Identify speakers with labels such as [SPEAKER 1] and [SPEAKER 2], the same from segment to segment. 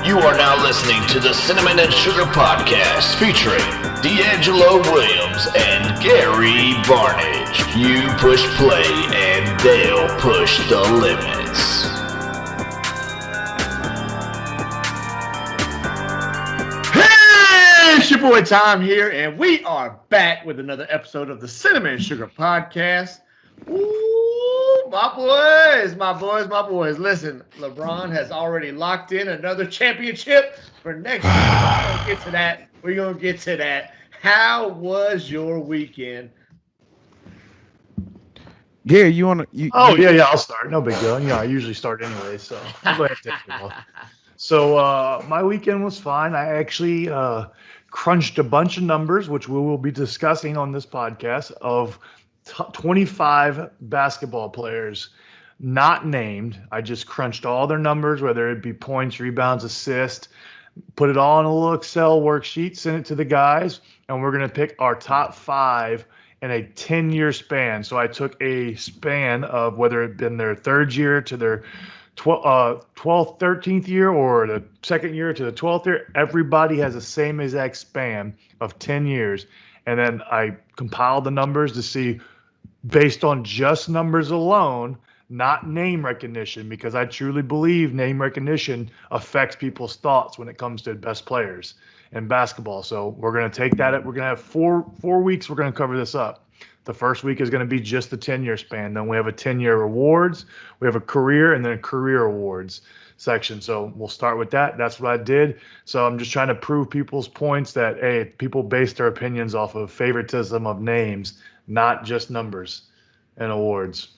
[SPEAKER 1] You are now listening to the Cinnamon and Sugar Podcast featuring D'Angelo Williams and Gary Barnage. You push play and they'll push the limits.
[SPEAKER 2] Hey, it's your boy Tom here, and we are back with another episode of the Cinnamon and Sugar Podcast. Ooh, my boys. Listen, LeBron has already locked in another championship for next year. We're going to get to that. How was your weekend?
[SPEAKER 3] Gary, you want to?
[SPEAKER 4] Yeah, I'll start. No big deal. I usually start anyway, so I'll go ahead and take it off. So my weekend was fine. I actually crunched a bunch of numbers, which we will be discussing on this podcast, of 25 basketball players not named. I just crunched all their numbers, whether it be points, rebounds, assists, put it all in a little Excel worksheet, sent it to the guys, and we're going to pick our top 5 in a 10-year span. So I took a span of whether it been their third year to their 12th, 13th year, or the second year to the 12th year. Everybody has the same exact span of 10 years. And then I compiled the numbers to see, based on just numbers alone, not name recognition, because I truly believe name recognition affects people's thoughts when it comes to best players in basketball. So we're going to take that. We're going to have four weeks. We're going to cover this up. The first week is going to be just the 10-year span. Then we have a 10-year awards. We have a career and then a career awards section. So we'll start with that. That's what I did. So I'm just trying to prove people's points that, hey, people base their opinions off of favoritism of names, not just numbers and awards.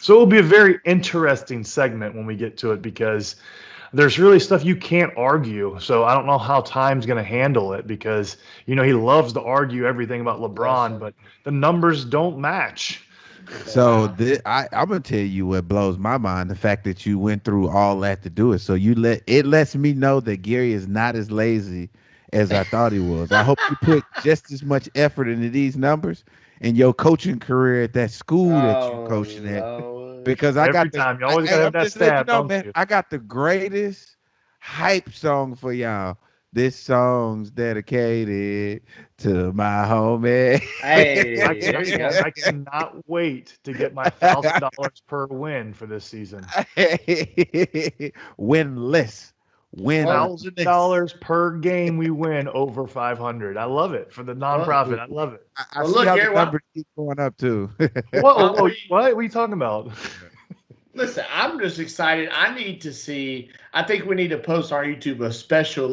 [SPEAKER 4] So it'll be a very interesting segment when we get to it, because there's really stuff you can't argue. So I don't know how Time's going to handle it, because, he loves to argue everything about LeBron, but the numbers don't match.
[SPEAKER 3] So I'm going to tell you what blows my mind, the fact that you went through all that to do it. So it lets me know that Gary is not as lazy as I thought he was. I hope you put just as much effort into these numbers in your coaching career at that school that you're coaching at. Because I got
[SPEAKER 4] you always gotta have that stab, don't you?
[SPEAKER 3] I got the greatest hype song for y'all. This song's dedicated to my homie.
[SPEAKER 2] Hey,
[SPEAKER 4] I cannot wait to get my $1,000 per win for this season.
[SPEAKER 3] Winless.
[SPEAKER 4] $1,000 per game we win over 500. I love it for the nonprofit. I love it.
[SPEAKER 3] I see how the numbers keep going up too.
[SPEAKER 4] What are you talking about?
[SPEAKER 2] Listen, I'm just excited. I think we need to post on YouTube a special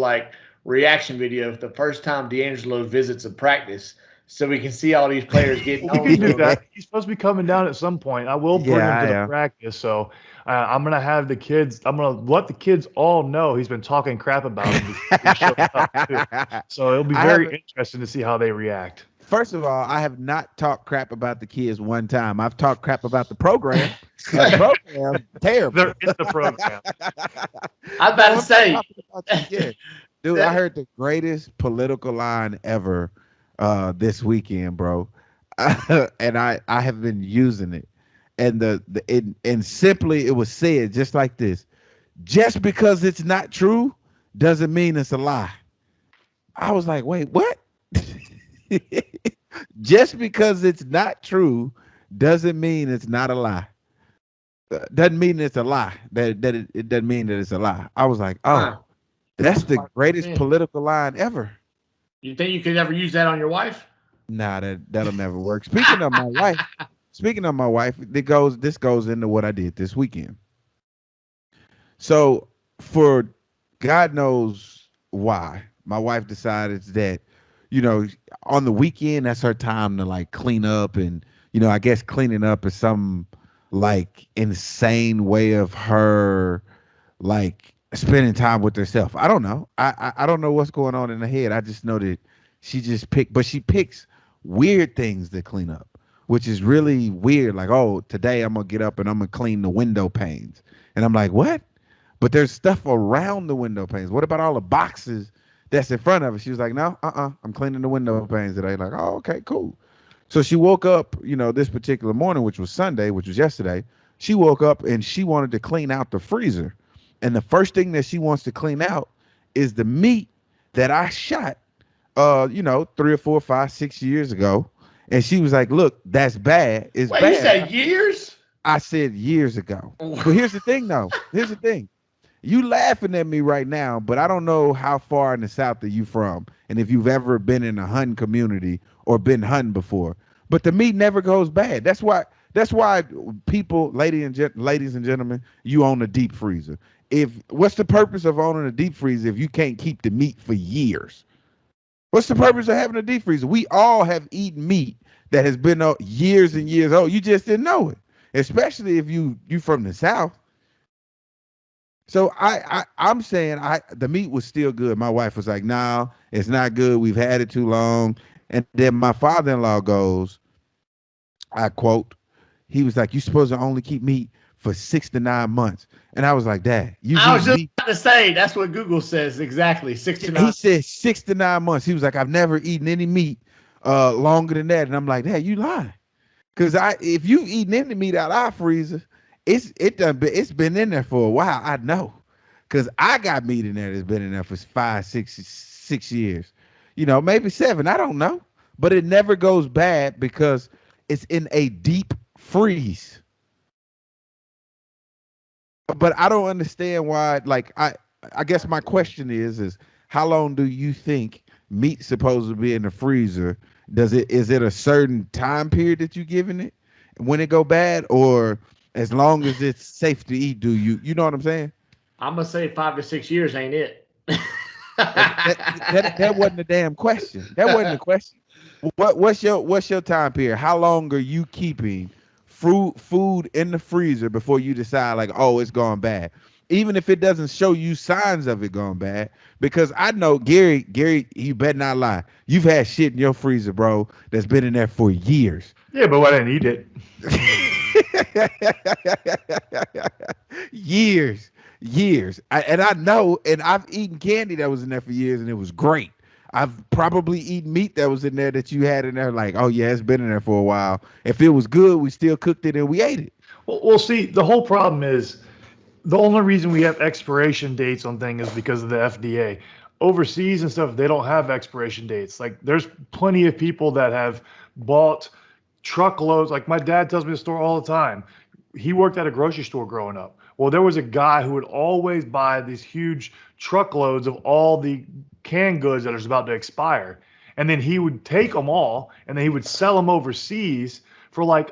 [SPEAKER 2] reaction video of the first time D'Angelo visits a practice, so we can see all these players getting on.
[SPEAKER 4] We can do that. He's supposed to be coming down at some point. I will bring him to the practice. So I'm going to have the kids. I'm going to let the kids all know he's been talking crap about him. So it'll be very interesting to see how they react.
[SPEAKER 3] First of all, I have not talked crap about the kids one time. I've talked crap about the program. The program, terrible.
[SPEAKER 4] They're in the program.
[SPEAKER 2] I'm about to say.
[SPEAKER 3] Dude, I heard the greatest political line ever this weekend, bro. And I have been using it. And simply it was said just like this: just because it's not true doesn't mean it's a lie. I was like, wait, what? Just because it's not true doesn't mean it's not a lie. Doesn't mean it's a lie. It doesn't mean that it's a lie. I was like, oh, that's the greatest political line ever.
[SPEAKER 2] You think you could ever use that on your wife?
[SPEAKER 3] Nah, that'll never work. Speaking of my wife, this goes into what I did this weekend. So for God knows why, my wife decided that, on the weekend, that's her time to clean up. And, I guess cleaning up is some insane way of her spending time with herself. I don't know. I don't know what's going on in her head. I just know that she picks weird things to clean up, which is really weird. Today I'm going to get up and I'm going to clean the window panes. And I'm like, what? But there's stuff around the window panes. What about all the boxes that's in front of her? She was like, no, I'm cleaning the window panes today. Like, oh, okay, cool. So she woke up, this particular morning, which was Sunday, which was yesterday. She woke up and she wanted to clean out the freezer. And the first thing that she wants to clean out is the meat that I shot, 3 or 4, 5, 6 years ago. And she was like, look, that's bad. It's
[SPEAKER 2] Wait, you
[SPEAKER 3] bad.
[SPEAKER 2] said years?
[SPEAKER 3] I said years ago. But here's the thing, though. Here's the thing. You laughing at me right now, but I don't know how far in the South are you from, and if you've ever been in a hunting community or been hunting before. But the meat never goes bad. That's why. That's why people, ladies and gentlemen, you own a deep freezer. If what's the purpose of owning a deep freezer if you can't keep the meat for years? What's the purpose of having a deep freezer? We all have eaten meat that has been years and years old. You just didn't know it, especially if you from the South. So I'm saying the meat was still good. My wife was like, "No, it's not good. We've had it too long." And then my father-in-law goes, I quote, he was like, "You supposed to only keep meat for 6 to 9 months." And I was like, "Dad, you've
[SPEAKER 2] I was
[SPEAKER 3] eaten
[SPEAKER 2] just
[SPEAKER 3] meat."
[SPEAKER 2] about to say that's what Google says exactly. 6 to 9.
[SPEAKER 3] He said 6 to 9 months. He was like, "I've never eaten any meat longer than that." And I'm like, "Dad, you lying." Cause if you eating any meat out of our freezer, it's been in there for a while. I know. Cause I got meat in there that's been in there for 5, 6 years. Maybe 7. I don't know. But it never goes bad because it's in a deep freeze. But I don't understand why, like I guess my question is how long do you think meat's supposed to be in the freezer? Is it a certain time period that you giving it when it go bad, or as long as it's safe to eat? Do you know what I'm saying?
[SPEAKER 2] I'm gonna say 5 to 6 years ain't it.
[SPEAKER 3] That wasn't a damn question. That wasn't a question. What's your time period? How long are you keeping food in the freezer before you decide like, oh, it's gone bad? Even if it doesn't show you signs of it going bad, because I know Gary, you better not lie. You've had shit in your freezer, bro, that's been in there for years.
[SPEAKER 4] Yeah, but I didn't eat it.
[SPEAKER 3] years. And I know, and I've eaten candy that was in there for years, and it was great. I've probably eaten meat that was in there that you had in there, like, oh yeah, it's been in there for a while. If it was good, we still cooked it and we ate it.
[SPEAKER 4] Well, see, the whole problem is the only reason we have expiration dates on things is because of the FDA. Overseas and stuff, they don't have expiration dates. Like, there's plenty of people that have bought truckloads. Like, my dad tells me the story all the time. He worked at a grocery store growing up. Well, there was a guy who would always buy these huge truckloads of all the canned goods that are about to expire. And then he would take them all and then he would sell them overseas for like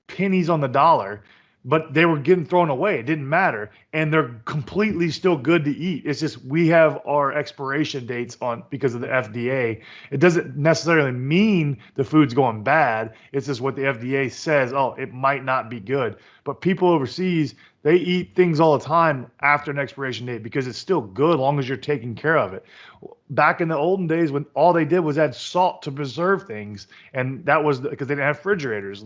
[SPEAKER 4] pennies on the dollar, but they were getting thrown away. It didn't matter. And they're completely still good to eat. It's just we have our expiration dates on because of the FDA. It doesn't necessarily mean the food's going bad. It's just what the FDA says, oh, it might not be good. But people overseas, they eat things all the time after an expiration date because it's still good as long as you're taking care of it. Back in the olden days when all they did was add salt to preserve things, and that was because they didn't have refrigerators.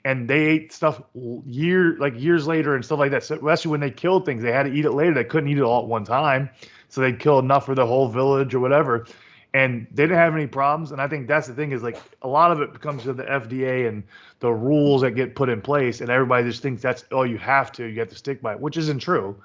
[SPEAKER 4] And they ate stuff years later and stuff like that. So especially when they killed things, they had to eat it later. They couldn't eat it all at one time, so they'd kill enough for the whole village or whatever. And they didn't have any problems. And I think that's the thing is like a lot of it comes to the FDA and the rules that get put in place, and everybody just thinks that's you have to stick by it, which isn't true.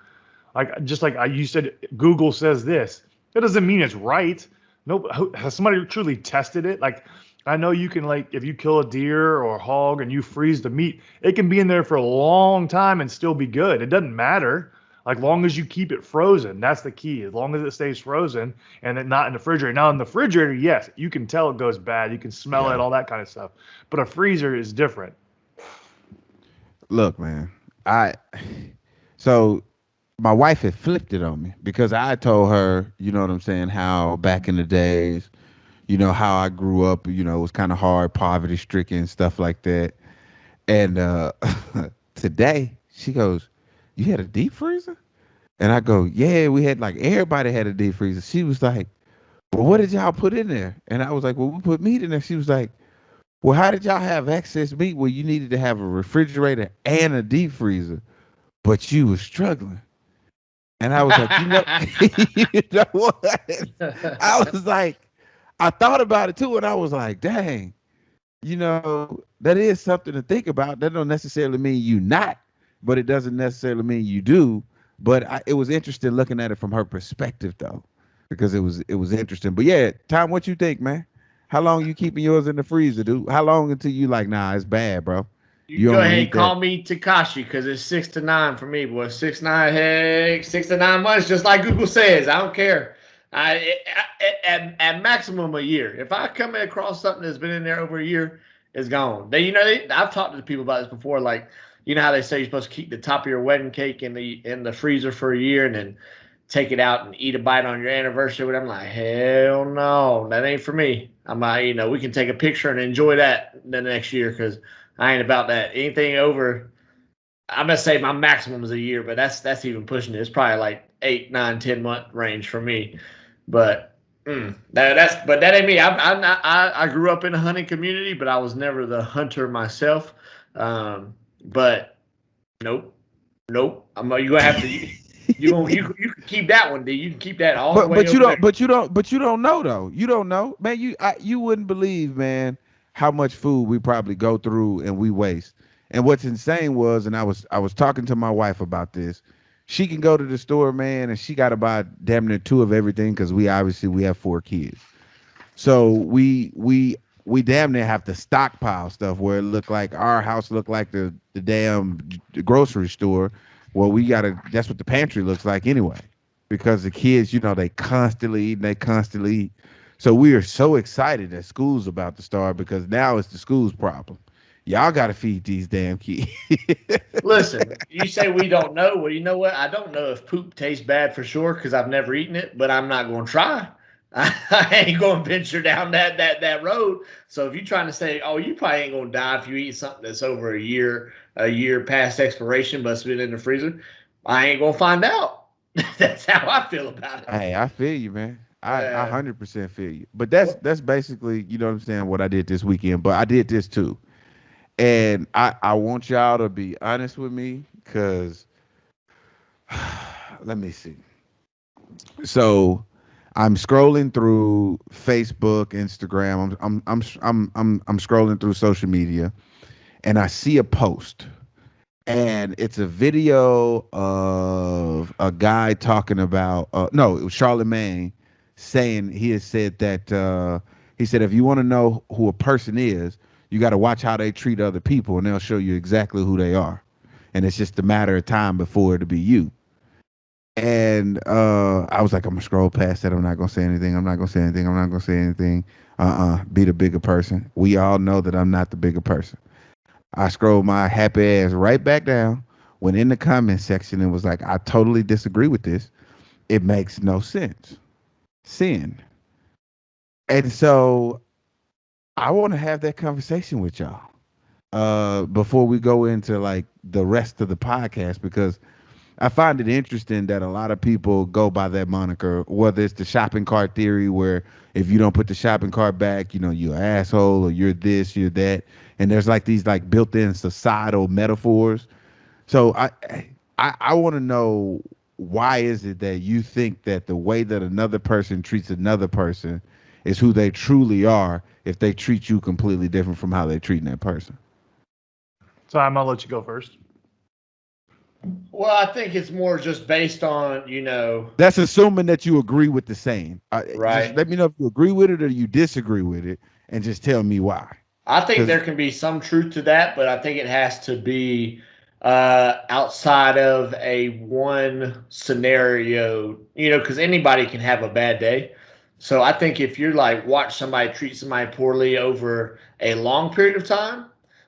[SPEAKER 4] Like just like you said, Google says this. That doesn't mean it's right. No, has somebody truly tested it? Like I know you can if you kill a deer or a hog and you freeze the meat, it can be in there for a long time and still be good. It doesn't matter. Like long as you keep it frozen, that's the key. As long as it stays frozen and it not in the refrigerator. Now in the refrigerator, yes, you can tell it goes bad. You can smell it, all that kind of stuff. But a freezer is different.
[SPEAKER 3] Look, man, so my wife had flipped it on me because I told her, you know what I'm saying, how back in the days, how I grew up, it was kind of hard, poverty stricken, stuff like that. And today she goes, "You had a deep freezer?" And I go, "Yeah, we had everybody had a deep freezer." She was like, "Well, what did y'all put in there?" And I was like, "Well, we put meat in there." She was like, "Well, how did y'all have excess meat where you needed to have a refrigerator and a deep freezer, but you was struggling?" And I was like, you know what? I was like, I thought about it too, and I was like, dang, that is something to think about. That don't necessarily mean you not, but it doesn't necessarily mean you do. But it was interesting looking at it from her perspective though, because it was interesting. But yeah, Tom, what you think, man? How long you keeping yours in the freezer, dude? How long until you like, nah, it's bad, bro?
[SPEAKER 2] You
[SPEAKER 3] You
[SPEAKER 2] go
[SPEAKER 3] don't want
[SPEAKER 2] ahead
[SPEAKER 3] to
[SPEAKER 2] and
[SPEAKER 3] eat that.
[SPEAKER 2] call me Takashi because it's 6 to 9 for me, boy. 6 9, heck, 6 to 9 months, just like Google says. I don't care. At maximum a year. If I come across something that's been in there over a year, it's gone. I've talked to people about this before. Like, you know how they say you're supposed to keep the top of your wedding cake in the freezer for a year and then take it out and eat a bite on your anniversary. But I'm like, hell no, that ain't for me. I'm like, we can take a picture and enjoy that the next year because I ain't about that. Anything over, I'm gonna say my maximum is a year, but that's even pushing it. It's probably like 8, 9, 10 month range for me. But that ain't me. I grew up in a hunting community, but I was never the hunter myself. But nope, nope. You gonna have to you can keep that one, dude. You can keep that all the
[SPEAKER 3] But
[SPEAKER 2] way
[SPEAKER 3] but you
[SPEAKER 2] over there.
[SPEAKER 3] don't but you don't but you don't know though. You don't know, man. You wouldn't believe, man, how much food we probably go through and we waste. And what's insane was, and I was talking to my wife about this. She can go to the store, man, and she got to buy damn near two of everything because we have 4 kids. So we damn near have to stockpile stuff where it look like our house look like the damn grocery store. Well, we gotta. That's what the pantry looks like anyway, because the kids, they constantly eat and they constantly eat. So we are so excited that school's about to start because now it's the school's problem. Y'all got to feed these damn kids.
[SPEAKER 2] Listen, you say we don't know. Well, you know what? I don't know if poop tastes bad for sure because I've never eaten it, but I'm not going to try. I ain't going to venture down that road. So if you're trying to say, oh, you probably ain't going to die if you eat something that's over a year past expiration, but it's been in the freezer, I ain't going to find out. That's how I feel about it.
[SPEAKER 3] Hey, I feel you, man. I 100% feel you. But that's
[SPEAKER 2] Well,
[SPEAKER 3] that's basically, you know what I'm saying, what I did this weekend. But I did this too. And I want y'all to be honest with me because let me see. So I'm scrolling through Facebook, Instagram. I'm scrolling through social media, and I see a post, and it's a video of a guy talking about. No, it was Charlemagne saying he has said that he said if you want to know who a person is, you got to watch how they treat other people, and they'll show you exactly who they are, and it's just a matter of time before it'll be you. And I was like, I'm gonna scroll past that. I'm not gonna say anything. I'm not gonna say anything. I'm not gonna say anything. Be the bigger person. We all know that I'm not the bigger person. I scrolled my happy ass right back down. Went in the comment section and was like, I totally disagree with this. It makes no sense. Sin. And so I want to have that conversation with y'all. Before we go into like the rest of the podcast, because I find it interesting that a lot of people go by that moniker, whether it's the shopping cart theory, where if you don't put the shopping cart back, you're an asshole or you're this, you're that. And there's like these like built-in societal metaphors. So I want to know, why is it that you think that the way that another person treats another person is who they truly are if they treat you completely different from how they're treating that person?
[SPEAKER 4] So I'm gonna let you go first.
[SPEAKER 2] well, I think it's more just based on,
[SPEAKER 3] That's assuming that you agree with the saying. Just
[SPEAKER 2] right?
[SPEAKER 3] let me know if you agree with it or you disagree with it, and just tell me why.
[SPEAKER 2] I think
[SPEAKER 3] Because
[SPEAKER 2] there can be some truth to that, but I think it has to be outside of a one scenario, because anybody can have a bad day. So I think if you're like watch somebody treat somebody poorly over a long period of time,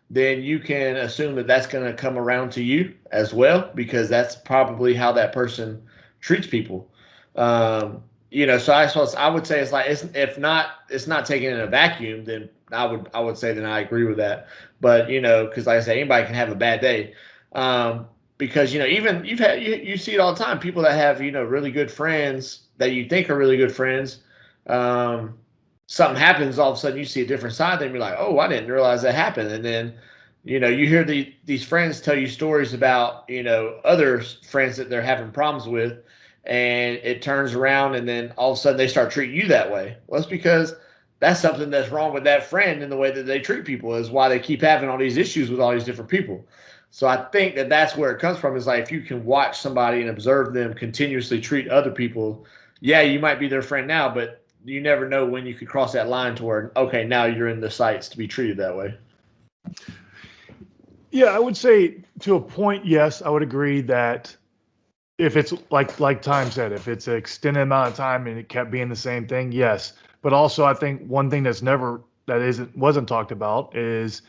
[SPEAKER 2] then you can assume that that's going to come around to you as well, because that's probably how that person treats people. So I would say it's like if not it's not taken in a vacuum, then I would say then I agree with that. But because like I say, anybody can have a bad day. Because even you see it all the time. People that have really good friends that you think are really good friends, um, something happens, all of a sudden you see a different side of them. You're like, oh, I didn't realize that happened. And then you hear these friends tell you stories about other friends that they're having problems with, and it turns around, and then all of a sudden they start treating you that way. Well, it's because that's something that's wrong with that friend, and the way that they treat people is why they keep having all these issues with all these different people. So I think that that's where it comes from. Is like if you can watch somebody and observe them continuously treat other people, yeah, you might be their friend now, but you never know when you could cross that line toward, okay, now you're in the sights to be treated that way.
[SPEAKER 4] Yeah, I would say to a point, yes, I would agree that if it's like Time said, if it's an extended amount of time and it kept being the same thing, yes. But also, I think one thing that wasn't talked about is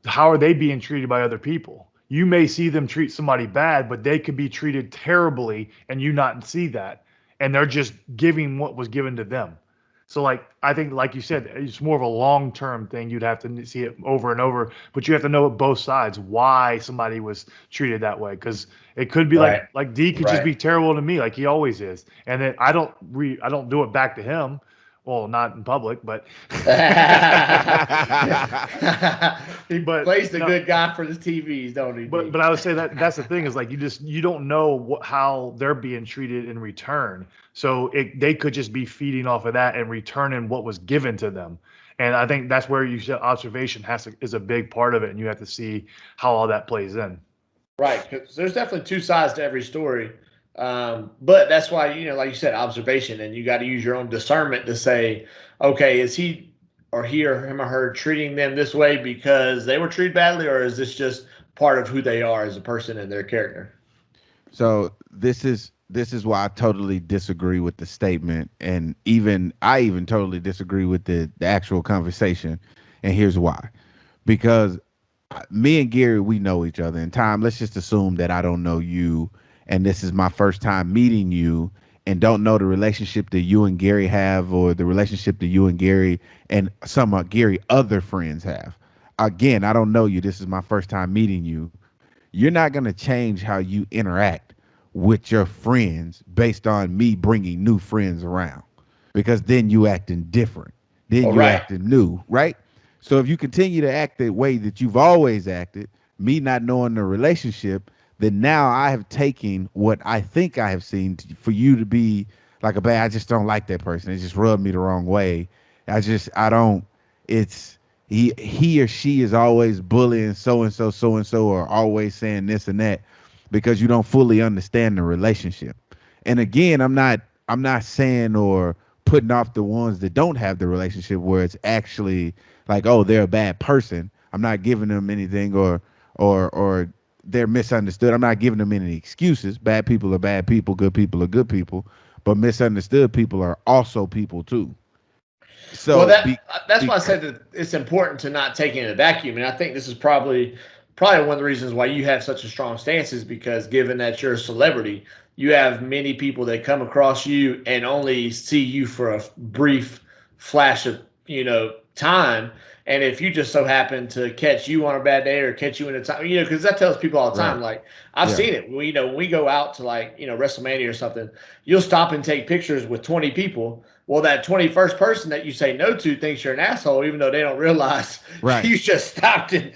[SPEAKER 4] how are they being treated by other people? You may see them treat somebody bad, but they could be treated terribly and you not see that. And they're just giving what was given to them. So I think like you said, it's more of a long-term thing. You'd have to see it over and over, but you have to know both sides why somebody was treated that way. Because it could be
[SPEAKER 2] Right.
[SPEAKER 4] like D could just
[SPEAKER 2] Right.
[SPEAKER 4] be terrible to me, like he always is. And then I don't do it back to him. Well, not in public, but
[SPEAKER 2] He
[SPEAKER 4] but
[SPEAKER 2] plays the
[SPEAKER 4] no,
[SPEAKER 2] good guy for the TVs, don't he,
[SPEAKER 4] but
[SPEAKER 2] D?
[SPEAKER 4] but I would say that that's the thing is like you don't know how they're being treated in return. So they could just be feeding off of that and returning what was given to them. And I think that's where you said observation is a big part of it, and you have to see how all that plays in.
[SPEAKER 2] Right, because there's definitely two sides to every story. But that's why, like you said, observation, and you got to use your own discernment to say, okay, is he or he or him or her treating them this way because they were treated badly, or is this just part of who they are as a person and their character?
[SPEAKER 3] So this is why I totally disagree with the statement, and I even totally disagree with the actual conversation, and here's why. Because me and Gary, we know each other. In time, let's just assume that I don't know you, and this is my first time meeting you, and don't know the relationship that you and Gary have, or the relationship that you and Gary and some of Gary other friends have. Again, I don't know you. This is my first time meeting you. You're not going to change how you interact with your friends based on me bringing new friends around, because then you acting different, then
[SPEAKER 2] Oh,
[SPEAKER 3] you
[SPEAKER 2] right.
[SPEAKER 3] acting new, right? So if you continue to act the way that you've always acted, me not knowing the relationship, then now I have taken what I think I have seen for you to be like a bad. I just don't like that person. It just rubbed me the wrong way. I don't. It's he or she is always bullying so and so, or always saying this and that, because you don't fully understand the relationship. And again, I'm not saying or putting off the ones that don't have the relationship where it's actually like, oh, they're a bad person. I'm not giving them anything, or they're misunderstood. I'm not giving them any excuses. Bad people are bad people, good people are good people, but misunderstood people are also people too.
[SPEAKER 2] Well,
[SPEAKER 3] So
[SPEAKER 2] that's why I
[SPEAKER 3] because
[SPEAKER 2] said that it's important to not take it in a vacuum, and I think this is probably one of the reasons why you have such a strong stance is because given that you're a celebrity, you have many people that come across you and only see you for a brief flash of time. And if you just so happen to catch you on a bad day or catch you in a time, because that tells people all the time.
[SPEAKER 3] right,
[SPEAKER 2] Like I've
[SPEAKER 3] yeah,
[SPEAKER 2] seen it. When we go out to like WrestleMania or something, you'll stop and take pictures with 20 people. Well, that 21st person that you say no to thinks you're an asshole, even though they don't realize
[SPEAKER 3] right.
[SPEAKER 2] you just stopped and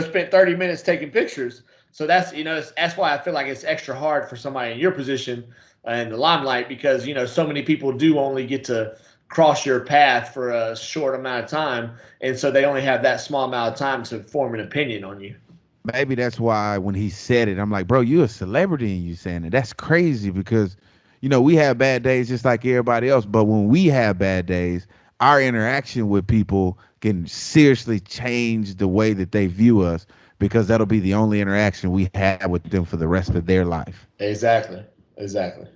[SPEAKER 2] spent 30 minutes taking pictures. So that's why I feel like it's extra hard for somebody in your position in the limelight, because so many people do only get to cross your path for a short amount of time, and so they only have that small amount of time to form an opinion on you.
[SPEAKER 3] Maybe that's why when he said it, I'm like, bro, you a celebrity and you saying it. That's crazy because, we have bad days just like everybody else. But when we have bad days, our interaction with people can seriously change the way that they view us, because that'll be the only interaction we have with them for the rest of their life.
[SPEAKER 2] Exactly. Exactly.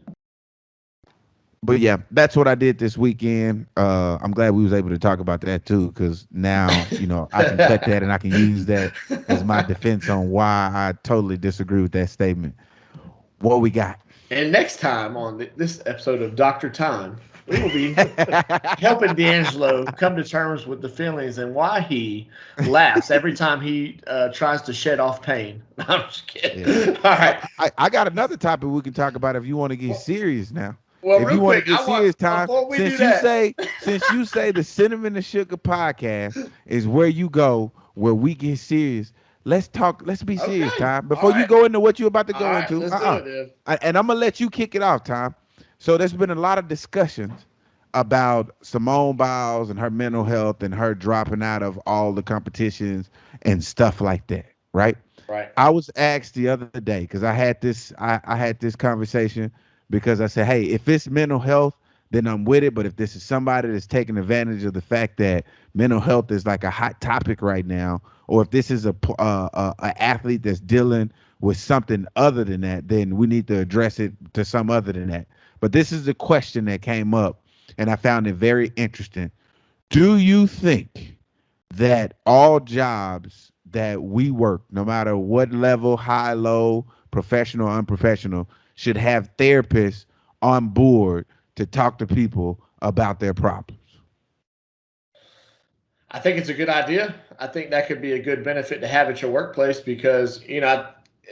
[SPEAKER 3] But yeah, that's what I did this weekend. I'm glad we was able to talk about that too, because now I can cut that and I can use that as my defense on why I totally disagree with that statement. What we got?
[SPEAKER 2] And next time on this episode of Dr. Time, we will be helping D'Angelo come to terms with the feelings and why he laughs every time he tries to shed off pain. I'm just
[SPEAKER 3] Yeah.
[SPEAKER 2] kidding. All right.
[SPEAKER 3] I got another topic we can talk about if you want to get
[SPEAKER 2] Well,
[SPEAKER 3] serious now.
[SPEAKER 2] well,
[SPEAKER 3] If
[SPEAKER 2] real
[SPEAKER 3] you want to
[SPEAKER 2] quick,
[SPEAKER 3] get
[SPEAKER 2] I want
[SPEAKER 3] serious, time,
[SPEAKER 2] before we do
[SPEAKER 3] since you
[SPEAKER 2] that.
[SPEAKER 3] say since you say the Cinnamon and Sugar podcast is where you go where we get serious, let's talk. Let's be serious,
[SPEAKER 2] Okay.
[SPEAKER 3] time.
[SPEAKER 2] All
[SPEAKER 3] Before you
[SPEAKER 2] right.
[SPEAKER 3] go into what you're about to
[SPEAKER 2] All
[SPEAKER 3] go
[SPEAKER 2] right.
[SPEAKER 3] into,
[SPEAKER 2] Let's do it, then.
[SPEAKER 3] And I'm gonna let you kick it off, time. So there's been a lot of discussions about Simone Biles and her mental health and her dropping out of all the competitions and stuff like that, right?
[SPEAKER 2] Right.
[SPEAKER 3] I was asked the other day because I had this conversation because I said, hey, if it's mental health, then I'm with it. But if this is somebody that's taking advantage of the fact that mental health is like a hot topic right now, or if this is a athlete that's dealing with something other than that, then we need to address it to some other than that. But this is the question that came up, and I found it very interesting. Do you think that all jobs that we work, no matter what level, high, low, professional, unprofessional, should have therapists on board to talk to people about their problems?
[SPEAKER 2] I think it's a good idea. I think that could be a good benefit to have at your workplace because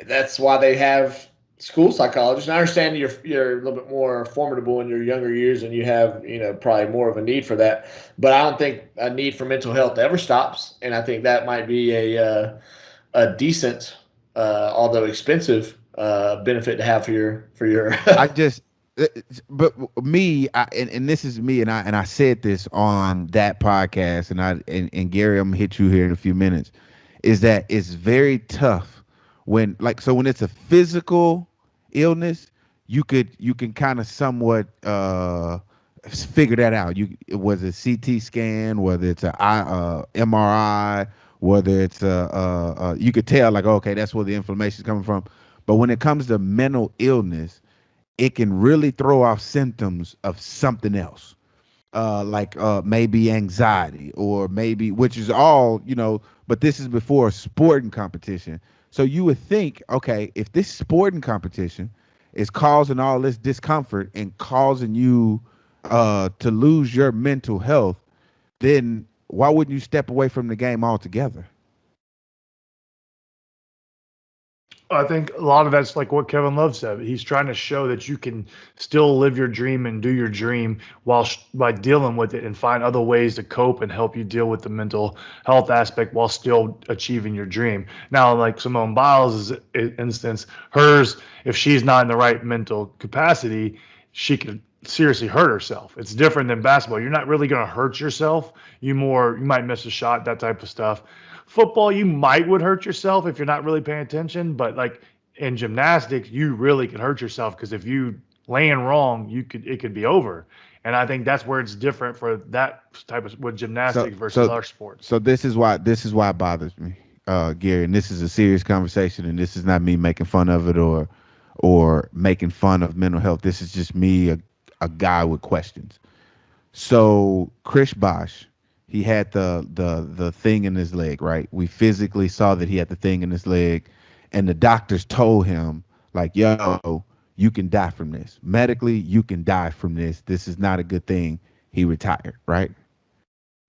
[SPEAKER 2] that's why they have school psychologists. And I understand you're a little bit more formidable in your younger years, and you have probably more of a need for that. But I don't think a need for mental health ever stops, and I think that might be a decent, although expensive, benefit to have for your.
[SPEAKER 3] I just, but me, and this is me, and I said this on that podcast, and Gary, I'm gonna hit you here in a few minutes. Is that it's very tough when it's a physical illness, you can kind of somewhat figure that out. Was a CT scan, whether it's a MRI, whether it's you could tell like okay, that's where the inflammation is coming from. But when it comes to mental illness, it can really throw off symptoms of something else, maybe anxiety or maybe, which is all, but this is before a sporting competition. So you would think, okay, if this sporting competition is causing all this discomfort and causing you to lose your mental health, then why wouldn't you step away from the game altogether?
[SPEAKER 4] I think a lot of that's like what Kevin Love said. He's trying to show that you can still live your dream and do your dream while by dealing with it and find other ways to cope and help you deal with the mental health aspect while still achieving your dream. Now, like Simone Biles' instance, hers, if she's not in the right mental capacity, she could seriously hurt herself. It's different than basketball. You're not really going to hurt yourself. You might miss a shot, that type of stuff. Football, you might would hurt yourself if you're not really paying attention, but like in gymnastics, you really could hurt yourself because if you land wrong, it could be over. And I think that's where it's different for that type of with
[SPEAKER 3] So
[SPEAKER 4] gymnastics versus
[SPEAKER 3] so
[SPEAKER 4] our sports.
[SPEAKER 3] so this is why it bothers me, Gary. And this is a serious conversation, and this is not me making fun of it or making fun of mental health. This is just me, a guy with questions. So Chris Bosh, he had the thing in his leg, right? We physically saw that he had the thing in his leg, and the doctors told him, like, yo, you can die from this. Medically, you can die from this. This is not a good thing. He retired, right?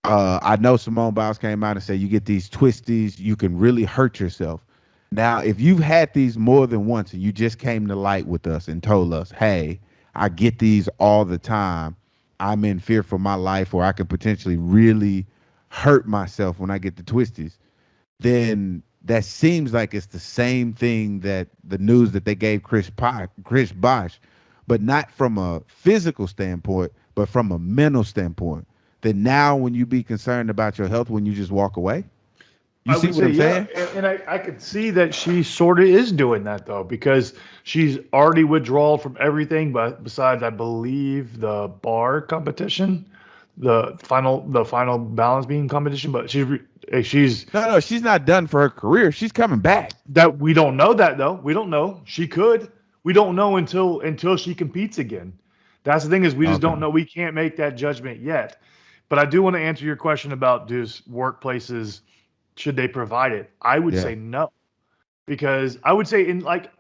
[SPEAKER 3] I know Simone Biles came out and said you get these twisties, you can really hurt yourself. Now, if you've had these more than once and you just came to light with us and told us, hey, I get these all the time, I'm in fear for my life, or I could potentially really hurt myself when I get the twisties, then that seems like it's the same thing that the news that they gave Chris Bosh, but not from a physical standpoint, but from a mental standpoint. That now, when you be concerned about your health, when you just walk away, you
[SPEAKER 4] I
[SPEAKER 3] see
[SPEAKER 4] would
[SPEAKER 3] what
[SPEAKER 4] say,
[SPEAKER 3] I'm
[SPEAKER 4] yeah.
[SPEAKER 3] saying?
[SPEAKER 4] And I could see that she sort of is doing that though, because she's already withdrawal from everything, but besides, I believe the bar competition, the final balance beam competition, but she's
[SPEAKER 3] No, she's not done for her career. She's coming back.
[SPEAKER 4] that we don't know that though. We don't know. She could. We don't know until she competes again. That's the thing is we just
[SPEAKER 3] Okay.
[SPEAKER 4] don't know. We can't make that judgment yet. But I do want to answer your question about does workplaces should they provide it? I would
[SPEAKER 3] Yeah.
[SPEAKER 4] say no, because I would say in like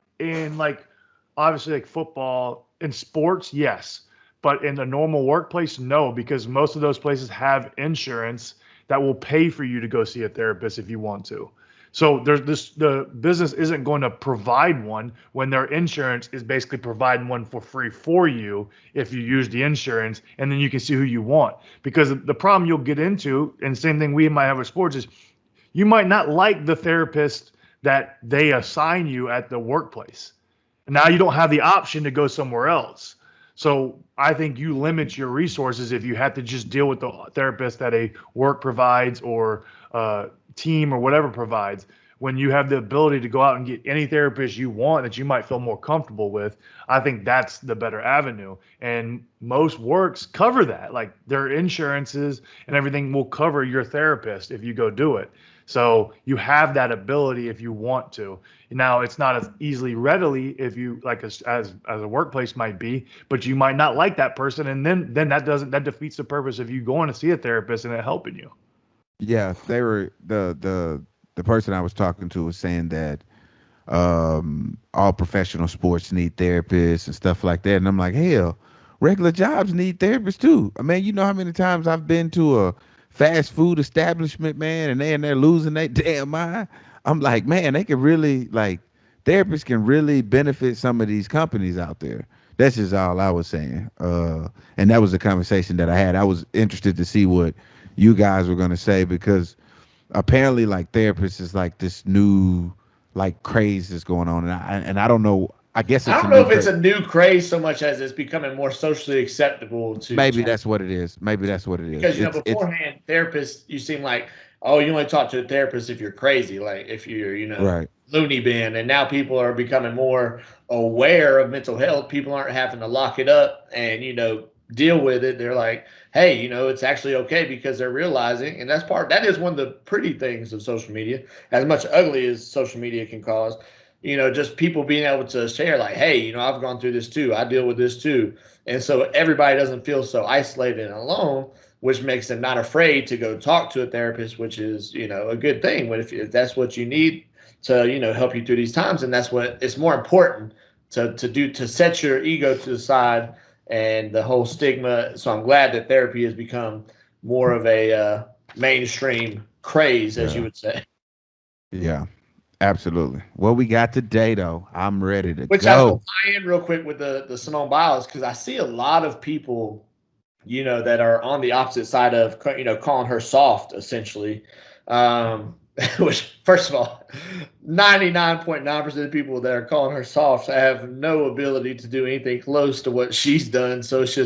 [SPEAKER 4] obviously like football and sports, yes, but in the normal workplace, no, because most of those places have insurance that will pay for you to go see a therapist if you want to. So the business isn't going to provide one when their insurance is basically providing one for free for you if you use the insurance, and then you can see who you want. Because the problem you'll get into, and same thing we might have with sports, is you might not like the therapist that they assign you at the workplace. And now you don't have the option to go somewhere else. So I think you limit your resources if you have to just deal with the therapist that a work provides or team or whatever provides. when you have the ability to go out and get any therapist you want that you might feel more comfortable with, I think that's the better avenue. And most works cover that. Like their insurances and everything will cover your therapist if you go do it. So you have that ability if you want to. Now it's not as easily readily if you like as a workplace might be, but you might not like that person, and then that defeats the purpose of you going to see a therapist and it helping you.
[SPEAKER 3] Yeah, they were the person I was talking to was saying that all professional sports need therapists and stuff like that. And I'm like, hell, regular jobs need therapists too. I mean, you know how many times I've been to a fast food establishment, man, and they're losing their damn mind. I'm like, man, they could really like therapists can really benefit some of these companies out there. That's just all I was saying. And that was the conversation that I had. I was interested to see what you guys were gonna say because apparently like therapists is like this new like craze that's going on, and I don't know. I guess
[SPEAKER 2] I
[SPEAKER 3] it's a
[SPEAKER 2] don't know
[SPEAKER 3] new
[SPEAKER 2] if it's
[SPEAKER 3] craze.
[SPEAKER 2] a new craze so much as it's becoming more socially acceptable to
[SPEAKER 3] Maybe
[SPEAKER 2] talk.
[SPEAKER 3] that's what it is. Maybe that's what it is.
[SPEAKER 2] Because
[SPEAKER 3] It's
[SPEAKER 2] beforehand therapists, you seem like, oh, you only talk to a therapist if you're crazy, like if you're
[SPEAKER 3] right.
[SPEAKER 2] loony bin. And now people are becoming more aware of mental health. People aren't having to lock it up and deal with it. They're like, hey, it's actually okay because they're realizing, and that is one of the pretty things of social media, as much ugly as social media can cause. Just people being able to share, like, hey, I've gone through this too. I deal with this too. And so everybody doesn't feel so isolated and alone, which makes them not afraid to go talk to a therapist, which is, a good thing. But if that's what you need to, help you through these times, and that's what it's more important to set your ego to the side and the whole stigma. So I'm glad that therapy has become more of a mainstream craze, as you
[SPEAKER 3] Yeah.
[SPEAKER 2] would say.
[SPEAKER 3] Yeah. Absolutely. What we got today, though, I'm ready to
[SPEAKER 2] Which I was going
[SPEAKER 3] go.
[SPEAKER 2] to tie in real quick with the Simone Biles, because I see a lot of people, that are on the opposite side of, calling her soft, essentially. Um, which, first of all, 99.9% of people that are calling her soft have no ability to do anything close to what she's done. So it's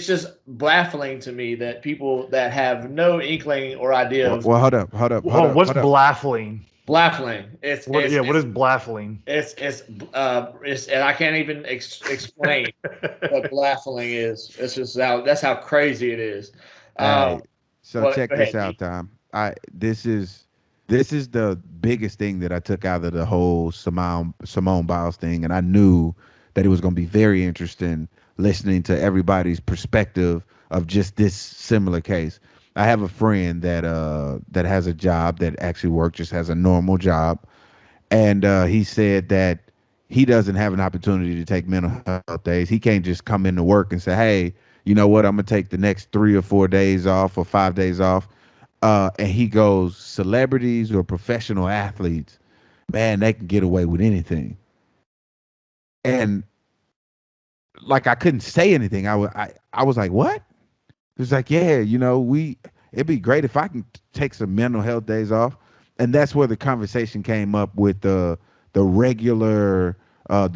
[SPEAKER 2] just baffling to me that people that have no inkling or idea
[SPEAKER 3] Well,
[SPEAKER 2] of
[SPEAKER 3] well, hold up, hold up, hold
[SPEAKER 4] Well,
[SPEAKER 3] up,
[SPEAKER 4] what's
[SPEAKER 3] hold up.
[SPEAKER 4] baffling?
[SPEAKER 2] baffling. It's
[SPEAKER 4] What?
[SPEAKER 2] it's
[SPEAKER 4] Yeah, what
[SPEAKER 2] it's
[SPEAKER 4] is baffling?
[SPEAKER 2] it's and I can't even explain what baffling is. It's just that's how crazy it is.
[SPEAKER 3] Hey, so
[SPEAKER 2] But
[SPEAKER 3] check
[SPEAKER 2] go
[SPEAKER 3] this
[SPEAKER 2] ahead,
[SPEAKER 3] out,
[SPEAKER 2] D.
[SPEAKER 3] Tom. This is the biggest thing that I took out of the whole Simone Biles thing, and I knew that it was going to be very interesting listening to everybody's perspective of just this similar case. I have a friend that has a job that actually works, just has a normal job, and he said that he doesn't have an opportunity to take mental health days. He can't just come into work and say, "Hey, you know what? I'm gonna take the next 3 or 4 days off or 5 days off." And he goes, celebrities or professional athletes, man, they can get away with anything. And like I couldn't say anything. I was like, what? He was like, yeah, it'd be great if I can take some mental health days off. And that's where the conversation came up with the regular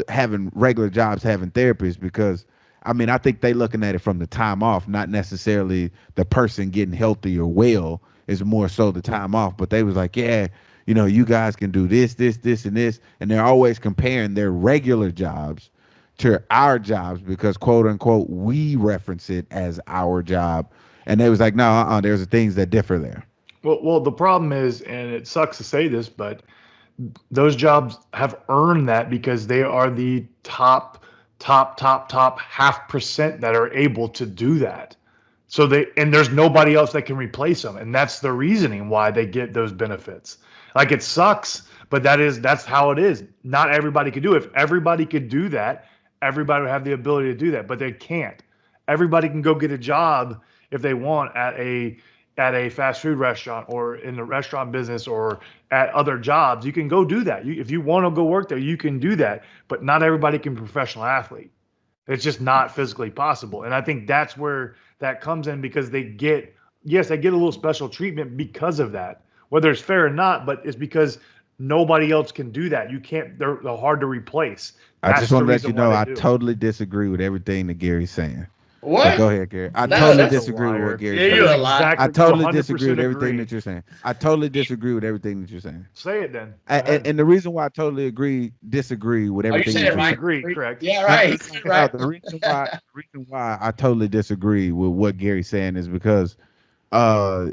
[SPEAKER 3] having regular jobs, having therapists, because I mean, I think they looking at it from the time off, not necessarily the person getting healthy or well. Is more so the time off. But they was like, yeah, you guys can do this, this, this, and this, and they're always comparing their regular jobs to our jobs because quote unquote we reference it as our job, and they was like, no, there's things that differ there.
[SPEAKER 4] Well, the problem is, and it sucks to say this, but those jobs have earned that because they are the top half percent that are able to do that. So and there's nobody else that can replace them. And that's the reasoning why they get those benefits. Like it sucks, but that's how it is. Not everybody could do it. If everybody could do that, everybody would have the ability to do that, but they can't. Everybody can go get a job if they want at a fast food restaurant or in the restaurant business or at other jobs. You can go do that. If you want to go work there, you can do that. But not everybody can be a professional athlete. It's just not physically possible. And I think that's where that comes in because yes, they get a little special treatment because of that, whether it's fair or not, but it's because nobody else can do that. You can't, they're hard to replace.
[SPEAKER 3] I just
[SPEAKER 4] That's
[SPEAKER 3] want
[SPEAKER 4] the
[SPEAKER 3] to let you
[SPEAKER 4] reason why
[SPEAKER 3] know
[SPEAKER 4] they
[SPEAKER 3] I
[SPEAKER 4] do.
[SPEAKER 3] totally disagree with everything that Gary's saying.
[SPEAKER 2] What?
[SPEAKER 3] But go ahead, Gary. I
[SPEAKER 2] No,
[SPEAKER 3] totally
[SPEAKER 2] that's a
[SPEAKER 3] disagree with
[SPEAKER 4] liar.
[SPEAKER 3] what Gary's
[SPEAKER 2] Yeah,
[SPEAKER 3] saying.
[SPEAKER 2] you're
[SPEAKER 4] That
[SPEAKER 2] a
[SPEAKER 4] is
[SPEAKER 2] liar.
[SPEAKER 3] I
[SPEAKER 4] exactly.
[SPEAKER 3] totally
[SPEAKER 4] 100%
[SPEAKER 3] disagree with everything
[SPEAKER 4] agree.
[SPEAKER 3] that you're saying. I totally disagree with everything that you're saying.
[SPEAKER 4] Say it then. Go
[SPEAKER 3] And,
[SPEAKER 4] ahead.
[SPEAKER 3] and the reason why I totally disagree with
[SPEAKER 2] Oh, you
[SPEAKER 3] everything
[SPEAKER 2] said
[SPEAKER 3] that
[SPEAKER 2] it
[SPEAKER 3] you're saying.
[SPEAKER 2] right.
[SPEAKER 4] Disagree, correct.
[SPEAKER 2] Yeah,
[SPEAKER 3] No,
[SPEAKER 2] right.
[SPEAKER 3] no,
[SPEAKER 2] He said it
[SPEAKER 3] no,
[SPEAKER 2] right.
[SPEAKER 3] the reason why I totally disagree with what Gary's saying is because uh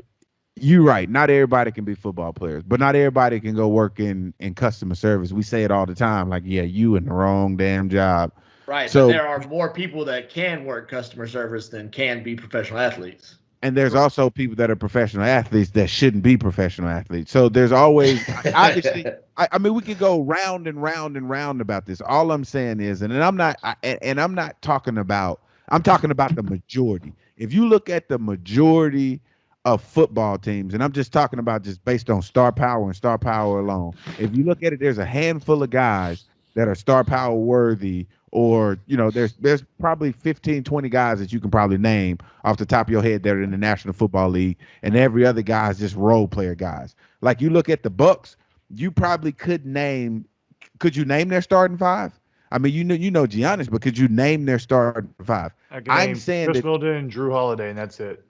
[SPEAKER 3] you're right. Not everybody can be football players, but not everybody can go work in customer service. We say it all the time, like, yeah, you in the wrong damn job.
[SPEAKER 2] Right, but
[SPEAKER 3] So,
[SPEAKER 2] there are more people that can work customer service than can be professional athletes.
[SPEAKER 3] and there's also people that are professional athletes that shouldn't be professional athletes. So there's always, obviously, I mean, we could go round and round and round about this. All I'm saying is, and I'm not, and I'm not talking about, I'm talking about the majority. If you look at the majority of football teams, and I'm just talking about just based on star power and star power alone, if you look at it, there's a handful of guys that are star power worthy, or there's probably 15, 20 guys that you can probably name off the top of your head that are in the National Football League, and every other guy is just role player guys. Like, you look at the Bucks, you probably could you name their starting five? I mean, you know Giannis, but could you name their starting five?
[SPEAKER 4] I can
[SPEAKER 3] I'm
[SPEAKER 4] name
[SPEAKER 3] saying
[SPEAKER 4] Chris
[SPEAKER 3] that,
[SPEAKER 4] Middleton and Drew Holiday, and that's it.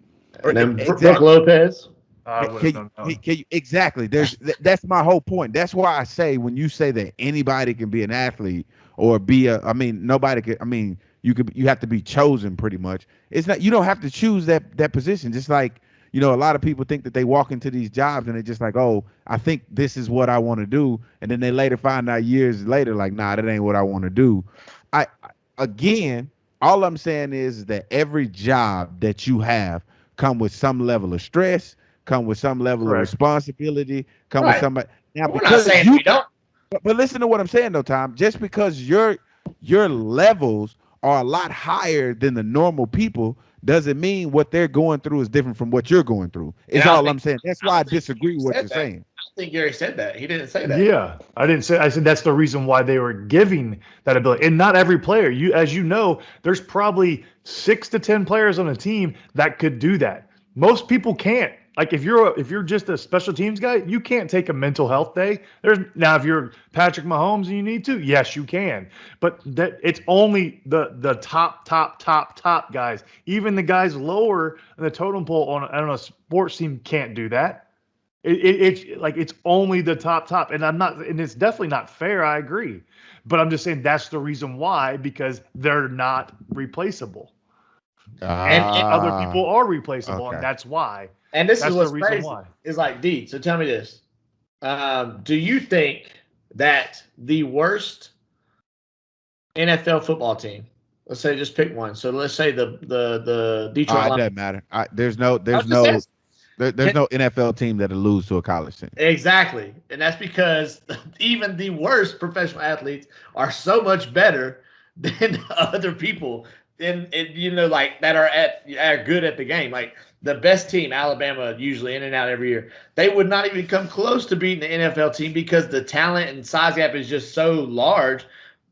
[SPEAKER 2] And then Brooke
[SPEAKER 3] exactly.
[SPEAKER 2] Lopez.
[SPEAKER 4] I
[SPEAKER 3] Can,
[SPEAKER 4] would
[SPEAKER 3] can
[SPEAKER 4] have
[SPEAKER 3] you,
[SPEAKER 4] known.
[SPEAKER 3] can you exactly? That's my whole point. That's why I say, when you say that anybody can be an athlete or be I mean, nobody can. I mean, you have to be chosen pretty much. It's not, you don't have to choose that position. Just like, a lot of people think that they walk into these jobs and they're just like, oh, I think this is what I want to do, and then they later find out years later, like, nah, that ain't what I want to do. Again, all I'm saying is that every job that you have come with some level of stress, come with some level of
[SPEAKER 4] Correct.
[SPEAKER 3] responsibility, come with
[SPEAKER 2] Right.
[SPEAKER 3] somebody. Now,
[SPEAKER 2] We're not
[SPEAKER 3] because
[SPEAKER 2] saying
[SPEAKER 3] you
[SPEAKER 2] we don't.
[SPEAKER 3] but listen to what I'm saying though, Tom. Just because your levels are a lot higher than the normal people doesn't mean what they're going through is different from what you're going through.
[SPEAKER 2] And
[SPEAKER 3] Is all I'm saying. That's
[SPEAKER 2] I
[SPEAKER 3] why I
[SPEAKER 2] don't think
[SPEAKER 3] disagree
[SPEAKER 2] Gary
[SPEAKER 3] with what
[SPEAKER 2] said
[SPEAKER 3] you're
[SPEAKER 2] that.
[SPEAKER 3] saying.
[SPEAKER 2] I don't think Gary said that. He didn't say that.
[SPEAKER 4] Yeah, I didn't say. I said that's the reason why they were giving that ability, and not every player. As you know, there's probably 6 to 10 players on a team that could do that. Most people can't. Like, if you're just a special teams guy, you can't take a mental health day. Now, if you're Patrick Mahomes and you need to, yes, you can. But that it's only the top guys. Even the guys lower in the totem pole on a sports team can't do that. It's like it's only the top, and it's definitely not fair. I agree, but I'm just saying that's the reason why, because they're not replaceable. Other
[SPEAKER 3] Ah,
[SPEAKER 4] people are replaceable, and
[SPEAKER 3] okay.
[SPEAKER 4] that's why.
[SPEAKER 2] And this is
[SPEAKER 4] That's the
[SPEAKER 2] what's
[SPEAKER 4] reason
[SPEAKER 2] crazy.
[SPEAKER 4] why.
[SPEAKER 2] Is like, D. So tell me this: do you think that the worst NFL football team? Let's say, just pick one. So let's say the Detroit
[SPEAKER 3] It
[SPEAKER 2] Lions.
[SPEAKER 3] doesn't matter. There's no
[SPEAKER 2] I'm
[SPEAKER 3] there's
[SPEAKER 2] just
[SPEAKER 3] no
[SPEAKER 2] asking.
[SPEAKER 3] there's no NFL team that'll lose to a college team.
[SPEAKER 2] Exactly. And that's because even the worst professional athletes are so much better than other people like that are good at the game. Like the best team, Alabama, usually in and out every year, they would not even come close to beating the NFL team because the talent and size gap is just so large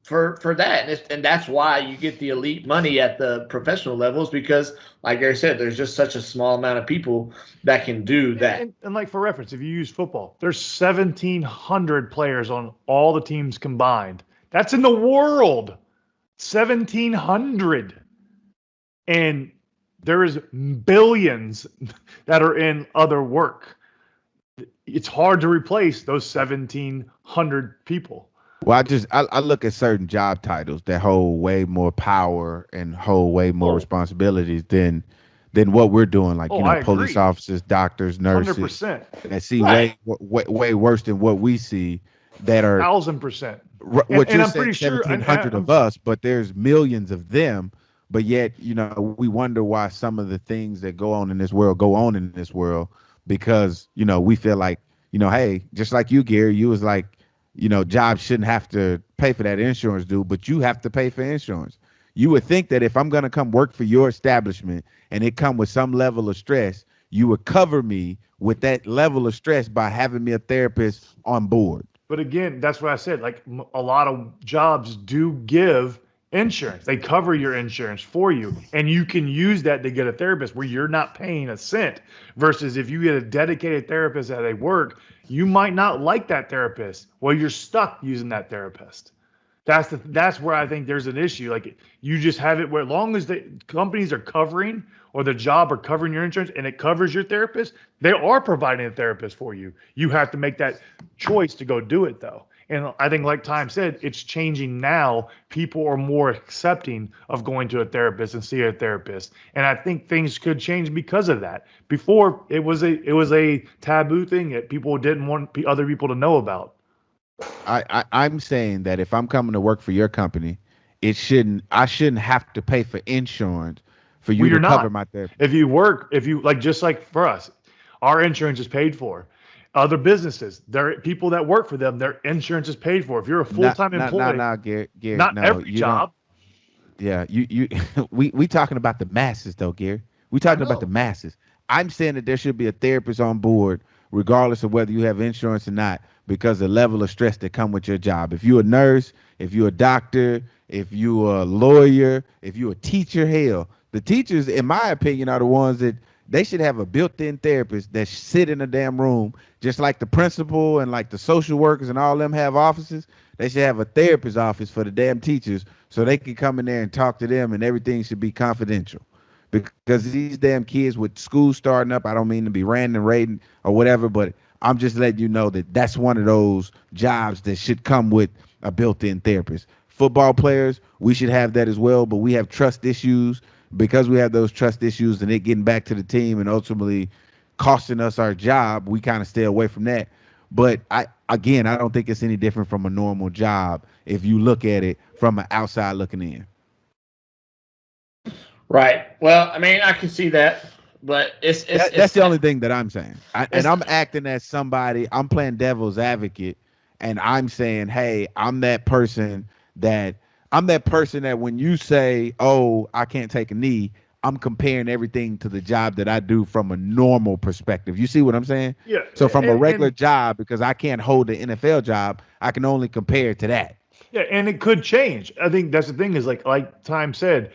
[SPEAKER 2] for that. And that's why you get the elite money at the professional levels, because, like Gary said, there's just such a small amount of people that can do that.
[SPEAKER 4] And like, for reference, if you use football, there's 1,700 players on all the teams combined. That's in the world. 1,700. And there is billions that are in other work. It's hard to replace those 1,700 people.
[SPEAKER 3] Well, I look at certain job titles that hold way more power and hold way more
[SPEAKER 4] Oh,
[SPEAKER 3] responsibilities than what we're doing. Like,
[SPEAKER 4] I
[SPEAKER 3] police
[SPEAKER 4] agree.
[SPEAKER 3] officers, doctors, nurses
[SPEAKER 4] 100%.
[SPEAKER 3] that see
[SPEAKER 2] Right.
[SPEAKER 3] way worse than what we see. That are
[SPEAKER 4] 1,000%.
[SPEAKER 3] what
[SPEAKER 4] And
[SPEAKER 3] you're
[SPEAKER 4] I'm
[SPEAKER 3] saying,
[SPEAKER 4] pretty sure,
[SPEAKER 3] 1,700 of us, but there's millions of them. But yet, we wonder why some of the things that go on in this world go on in this world, because we feel like, hey, just like you, Gary, you was like, jobs shouldn't have to pay for that insurance, dude, but you have to pay for insurance. You would think that if I'm going to come work for your establishment and it come with some level of stress, you would cover me with that level of stress by having me a therapist on board.
[SPEAKER 4] But again, that's what I said. Like, a lot of jobs do give insurance. They cover your insurance for you, and you can use that to get a therapist where you're not paying a cent. Versus if you get a dedicated therapist at a work, you might not like that therapist. Well, you're stuck using that therapist. That's where I think there's an issue. Like you just have it where as long as the companies are covering or the job are covering your insurance and it covers your therapist, they are providing a therapist for you. You have to make that choice to go do it though. And I think like Time said, it's changing now. People are more accepting of going to a therapist and see a therapist. And I think things could change because of that. Before it was a taboo thing that people didn't want other people to know about.
[SPEAKER 3] I'm saying that if I'm coming to work for your company, I shouldn't have to pay for insurance for you
[SPEAKER 4] Well,
[SPEAKER 3] to
[SPEAKER 4] you're
[SPEAKER 3] cover
[SPEAKER 4] not.
[SPEAKER 3] my therapy.
[SPEAKER 4] If you like, just like for us, our insurance is paid for. Other businesses, there people that work for them, their insurance is paid for. If you're a
[SPEAKER 3] Not,
[SPEAKER 4] full-time
[SPEAKER 3] not, not,
[SPEAKER 4] employee,
[SPEAKER 3] not, Gary.
[SPEAKER 4] not
[SPEAKER 3] No,
[SPEAKER 4] every
[SPEAKER 3] you don't.
[SPEAKER 4] job.
[SPEAKER 3] Yeah, you we talking about the masses though, Gary. We
[SPEAKER 2] I
[SPEAKER 3] talking about the
[SPEAKER 2] know.
[SPEAKER 3] masses. I'm saying that there should be a therapist on board, regardless of whether you have insurance or not, because the level of stress that come with your job. If you're a nurse, if you're a doctor, if you're a lawyer, if you're a teacher, hell, the teachers, in my opinion, are the ones that they should have a built-in therapist that sit in a damn room, just like the principal and like the social workers and all them have offices. They should have a therapist office for the damn teachers so they can come in there and talk to them, and everything should be confidential. Because these damn kids with school starting up, I don't mean to be ranting and rating or whatever, but I'm just letting you know that that's one of those jobs that should come with a built-in therapist. Football players, we should have that as well, but we have trust issues. Because we have those trust issues and it getting back to the team and ultimately costing us our job, we kind of stay away from that. But I don't think it's any different from a normal job if you look at it from an outside looking in.
[SPEAKER 2] Right. Well, I mean, I can see that, but
[SPEAKER 3] That's the only thing that I'm saying. And
[SPEAKER 2] it's
[SPEAKER 3] I'm acting as somebody, I'm playing devil's advocate, and I'm saying, hey, that I'm that person that when you say, oh, I can't take a knee, I'm comparing everything to the job that I do from a normal perspective. You see what I'm saying?
[SPEAKER 4] Yeah,
[SPEAKER 3] So from a regular
[SPEAKER 4] and
[SPEAKER 3] job, because I can't hold the NFL job, I can only compare it to that.
[SPEAKER 4] yeah, and it could change. I think that's the thing is like Time said,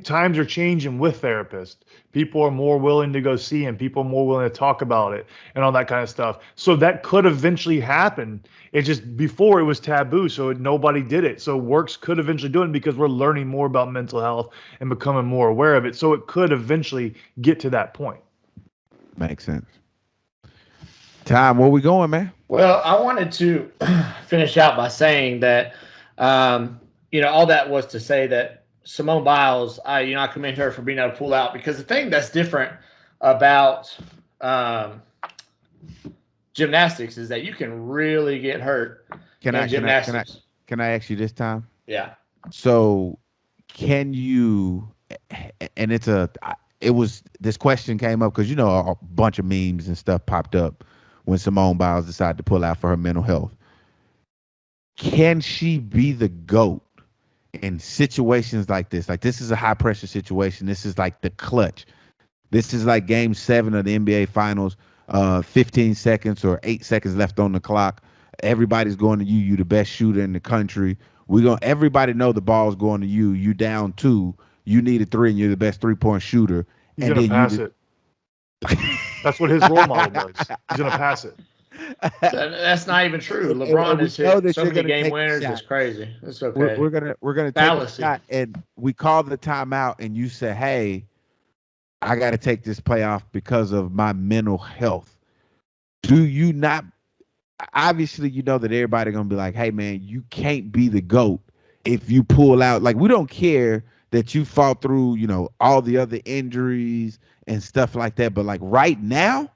[SPEAKER 4] times are changing with therapists. People are more willing to go see him. People are more willing to talk about it and all that kind of stuff. So that could eventually happen. It just before it was taboo, so nobody did it. So works could eventually do it because we're learning more about mental health and becoming more aware of it. So it could eventually get to that point.
[SPEAKER 3] Makes sense. Time, where we going, man?
[SPEAKER 2] well, I wanted to finish out by saying that, all that was to say that Simone Biles, I commend her for being able to pull out because the thing that's different about um, gymnastics is that you can really get hurt
[SPEAKER 3] Can
[SPEAKER 2] in
[SPEAKER 3] I can I can I
[SPEAKER 2] gymnastics.
[SPEAKER 3] can I ask you this time?
[SPEAKER 2] Yeah.
[SPEAKER 3] So can you and it was this question came up because a bunch of memes and stuff popped up when Simone Biles decided to pull out for her mental health. Can she be the GOAT in situations like this? Like this is a high pressure situation. This is like the clutch. This is like game 7 of the NBA finals, 15 seconds or 8 seconds left on the clock. Everybody's going to you. You the best shooter in the country. Everybody know the ball's going to you. You down 2. You need a 3 and you're the best 3-point shooter.
[SPEAKER 4] He's
[SPEAKER 3] And
[SPEAKER 4] gonna
[SPEAKER 3] then
[SPEAKER 4] pass it. That's what his role model does. He's gonna pass it.
[SPEAKER 2] That's not even true.
[SPEAKER 3] and
[SPEAKER 2] LeBron
[SPEAKER 3] we
[SPEAKER 2] has
[SPEAKER 3] know
[SPEAKER 2] hit
[SPEAKER 3] that
[SPEAKER 2] so
[SPEAKER 3] you're
[SPEAKER 2] many
[SPEAKER 3] gonna
[SPEAKER 2] game
[SPEAKER 3] take the
[SPEAKER 2] winners.
[SPEAKER 3] shot.
[SPEAKER 2] It's crazy. It's
[SPEAKER 3] We're,
[SPEAKER 2] okay.
[SPEAKER 3] we're gonna we're gonna take the
[SPEAKER 2] Fallacy.
[SPEAKER 3] shot, and we call the timeout, and you say, "Hey, I got to take this playoff because of my mental health." Do you not? Obviously, you know that everybody gonna be like, "Hey, man, you can't be the GOAT if you pull out." Like, we don't care that you fought through, all the other injuries and stuff like that. But like right now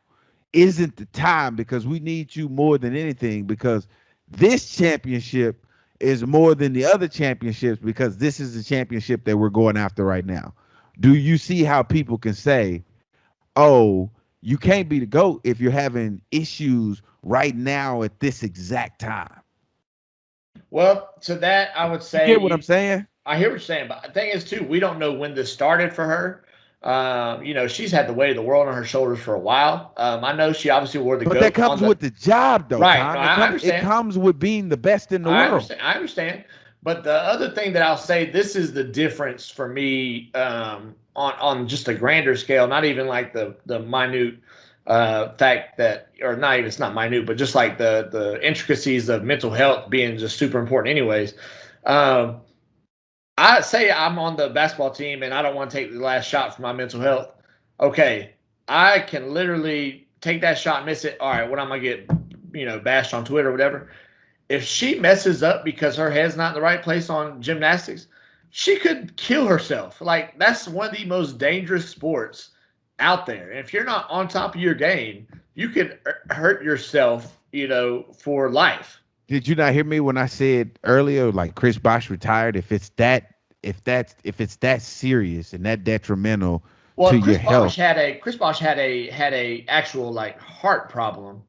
[SPEAKER 3] isn't the time because we need you more than anything because this championship is more than the other championships because this is the championship that we're going after right now. Do you see how people can say, oh, you can't be the GOAT if you're having issues right now at this exact time?
[SPEAKER 2] Well, to that, I would
[SPEAKER 3] You
[SPEAKER 2] say
[SPEAKER 3] get what I'm saying?
[SPEAKER 2] I hear what you're saying, but the thing is too, we don't know when this started for her. She's had the weight of the world on her shoulders for a while. I know she obviously wore the
[SPEAKER 3] But that
[SPEAKER 2] goat on
[SPEAKER 3] comes
[SPEAKER 2] the
[SPEAKER 3] with the job though,
[SPEAKER 2] right. No,
[SPEAKER 3] Tom.
[SPEAKER 2] I
[SPEAKER 3] It
[SPEAKER 2] understand.
[SPEAKER 3] comes with being the best in the world.
[SPEAKER 2] I understand. But the other thing that I'll say, this is the difference for me on just a grander scale, not even like the minute fact that, or not even it's not minute, but just like the intricacies of mental health being just super important, anyways. Um, I say I'm on the basketball team and I don't want to take the last shot for my mental health. Okay, I can literally take that shot, miss it. All right, what am I get, bashed on Twitter or whatever? If she messes up because her head's not in the right place on gymnastics, she could kill herself. Like that's one of the most dangerous sports out there. And if you're not on top of your game, you could hurt yourself, for life.
[SPEAKER 3] Did you not hear me when I said earlier, like Chris Bosh retired? If it's that serious and that detrimental to
[SPEAKER 2] Well,
[SPEAKER 3] your health,
[SPEAKER 2] Chris Bosh had a actual like heart problem.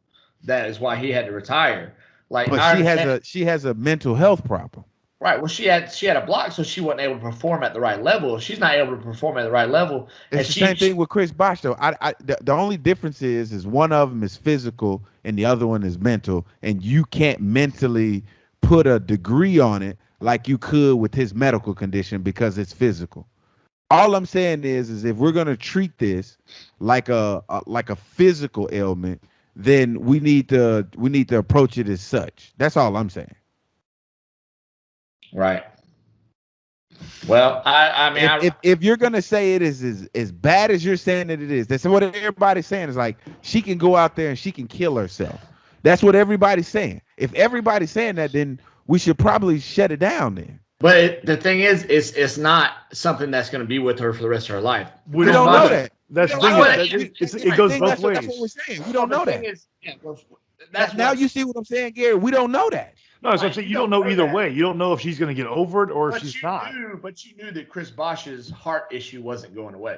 [SPEAKER 2] That is why he had to retire. Like
[SPEAKER 3] but
[SPEAKER 2] I understand.
[SPEAKER 3] she has a mental health problem.
[SPEAKER 2] Right. Well, she had a block, so she wasn't able to perform at the right level. If she's not able to perform at the right level, and
[SPEAKER 3] It's the same thing with Chris Bosh, though. The only difference is one of them is physical and the other one is mental, and you can't mentally put a degree on it like you could with his medical condition because it's physical. All I'm saying is if we're gonna treat this like a physical ailment, then we need to approach it as such. That's all I'm saying.
[SPEAKER 2] right. Well, I mean,
[SPEAKER 3] If you're gonna say it is as bad as you're saying that it is, that's what everybody's saying. Is like she can go out there and she can kill herself. That's what everybody's saying. If everybody's saying that, then we should probably shut it down then.
[SPEAKER 2] but the thing is, it's not something that's going to be with her for the rest of her life.
[SPEAKER 4] We
[SPEAKER 3] We
[SPEAKER 4] don't
[SPEAKER 3] don't
[SPEAKER 4] know
[SPEAKER 3] know
[SPEAKER 4] that.
[SPEAKER 3] that.
[SPEAKER 4] That's the
[SPEAKER 2] We don't
[SPEAKER 4] thing.
[SPEAKER 2] know that.
[SPEAKER 4] It goes both
[SPEAKER 3] That's what we're
[SPEAKER 4] ways.
[SPEAKER 3] saying. We don't know
[SPEAKER 2] The thing
[SPEAKER 3] that.
[SPEAKER 2] is, well, that's
[SPEAKER 3] Now
[SPEAKER 2] what,
[SPEAKER 3] you see what I'm saying, Gary. We don't know that.
[SPEAKER 4] No, that's what I'm
[SPEAKER 2] right,
[SPEAKER 4] saying.
[SPEAKER 2] you
[SPEAKER 4] You don't
[SPEAKER 2] don't
[SPEAKER 4] know
[SPEAKER 2] know
[SPEAKER 4] either
[SPEAKER 2] that.
[SPEAKER 4] way. You don't know if she's going to get over it or if
[SPEAKER 2] but
[SPEAKER 4] she's
[SPEAKER 2] you
[SPEAKER 4] not.
[SPEAKER 2] knew that Chris Bosch's heart issue wasn't going away.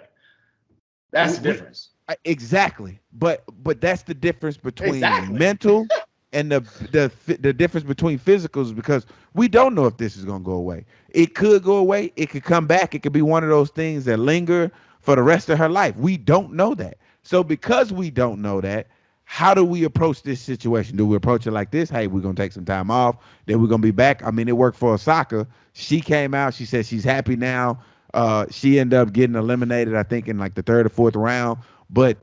[SPEAKER 2] That's the
[SPEAKER 3] We-
[SPEAKER 2] difference.
[SPEAKER 3] Exactly, but that's the difference between
[SPEAKER 2] Exactly.
[SPEAKER 3] mental and the difference between physicals because we don't know if this is gonna go away. It could go away. It could come back. It could be one of those things that linger for the rest of her life. We don't know that. So because we don't know that, how do we approach this situation? Do we approach it like this? Hey, we're gonna take some time off. Then we're gonna be back. I mean, it worked for Osaka. She came out. She said she's happy now. She ended up getting eliminated, I think, in like the third or fourth round. But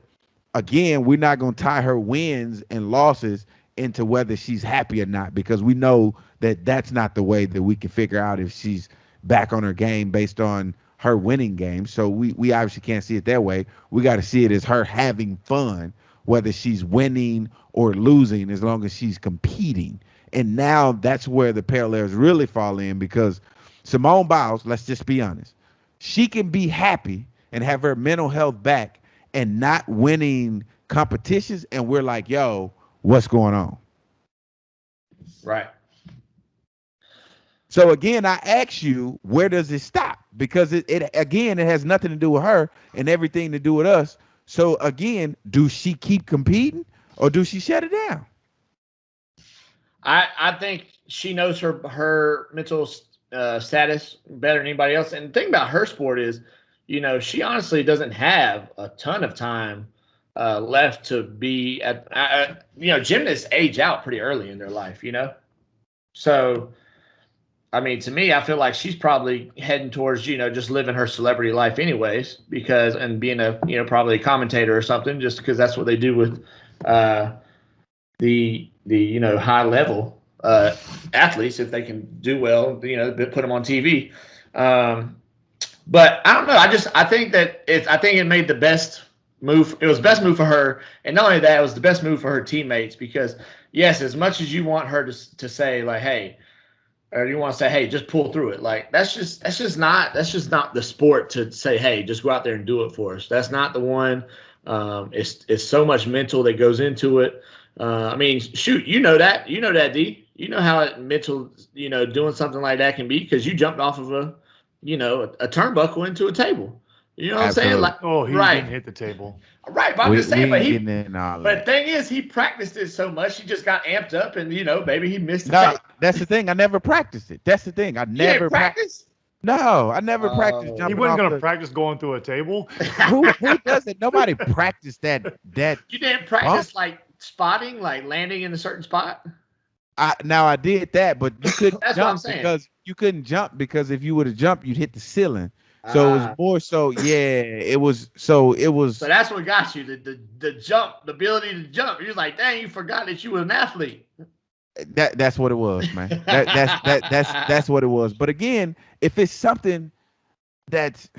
[SPEAKER 3] again, we're not going to tie her wins and losses into whether she's happy or not because we know that that's not the way that we can figure out if she's back on her game based on her winning game. So we obviously can't see it that way. We got to see it as her having fun, whether she's winning or losing, as long as she's competing. And now that's where the parallels really fall in because Simone Biles, let's just be honest, she can be happy and have her mental health back and not winning competitions, and we're like, yo, what's going on?
[SPEAKER 2] Right.
[SPEAKER 3] So again, I ask you, where does it stop? Because it again, it has nothing to do with her and everything to do with us. So again, do she keep competing or do she shut it down?
[SPEAKER 2] I think she knows her mental status better than anybody else. And the thing about her sport is, she honestly doesn't have a ton of time left to be at. Gymnasts age out pretty early in their life. So I mean, to me, I feel like she's probably heading towards just living her celebrity life anyways, because and being a probably a commentator or something, just because that's what they do with uh, the high level athletes if they can do well, put them on TV. But I don't know. I think that I think it made the best move. It was the best move for her, and not only that, it was the best move for her teammates because yes, as much as you want her to say like, hey, or you want to say, hey, just pull through it. Like that's just not the sport to say, hey, just go out there and do it for us. That's not the one. It's so much mental that goes into it. I mean, shoot, you know that D. You know how mental, doing something like that can be because you jumped off of a turnbuckle into a table. You know what I'm saying?
[SPEAKER 3] Absolutely.
[SPEAKER 2] Like,
[SPEAKER 4] Oh, he
[SPEAKER 2] right,
[SPEAKER 4] didn't hit the table.
[SPEAKER 2] right. But I'm
[SPEAKER 3] We
[SPEAKER 2] just saying,
[SPEAKER 3] ain't getting in all
[SPEAKER 2] but the
[SPEAKER 3] that.
[SPEAKER 2] thing is, he practiced it so much, he just got amped up, and maybe he missed the
[SPEAKER 3] No,
[SPEAKER 2] tape.
[SPEAKER 3] that's the thing. I never practiced it. That's the thing. I
[SPEAKER 2] You didn't
[SPEAKER 3] never
[SPEAKER 2] practice.
[SPEAKER 3] No, I never practiced
[SPEAKER 2] Oh.
[SPEAKER 4] He
[SPEAKER 3] jumping
[SPEAKER 4] wasn't
[SPEAKER 3] off
[SPEAKER 4] going to
[SPEAKER 3] the.
[SPEAKER 4] practice going through a table.
[SPEAKER 3] Who does it? Nobody practiced that
[SPEAKER 2] You didn't
[SPEAKER 3] bump.
[SPEAKER 2] practice like spotting, like landing in a certain spot.
[SPEAKER 3] I did that, but you couldn't
[SPEAKER 2] That's what I'm
[SPEAKER 3] jump
[SPEAKER 2] saying.
[SPEAKER 3] because if you would have jumped, you'd hit the ceiling. So it was
[SPEAKER 2] Ah,
[SPEAKER 3] more so, yeah. It was.
[SPEAKER 2] so that's what got you the jump, the ability to jump. You're like, dang, you forgot that you were an athlete.
[SPEAKER 3] That's what it was, man. That's what it was. But again, if it's something that's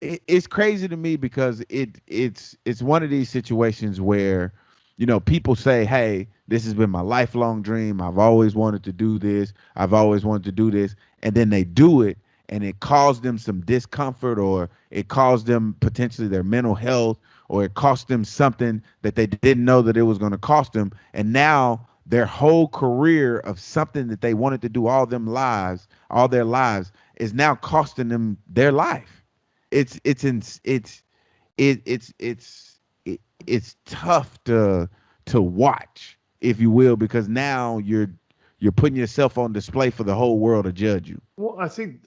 [SPEAKER 3] it's crazy to me because it's one of these situations where people say, hey, this has been my lifelong dream, I've always wanted to do this, I've always wanted to do this, and then they do it and it caused them some discomfort, or it caused them potentially their mental health, or it cost them something that they didn't know that it was going to cost them, and now their whole career of something that they wanted to do all their lives is now costing them their life. It's tough to watch, if you will, because now you're putting yourself on display for the whole world to judge you.
[SPEAKER 4] Well, I think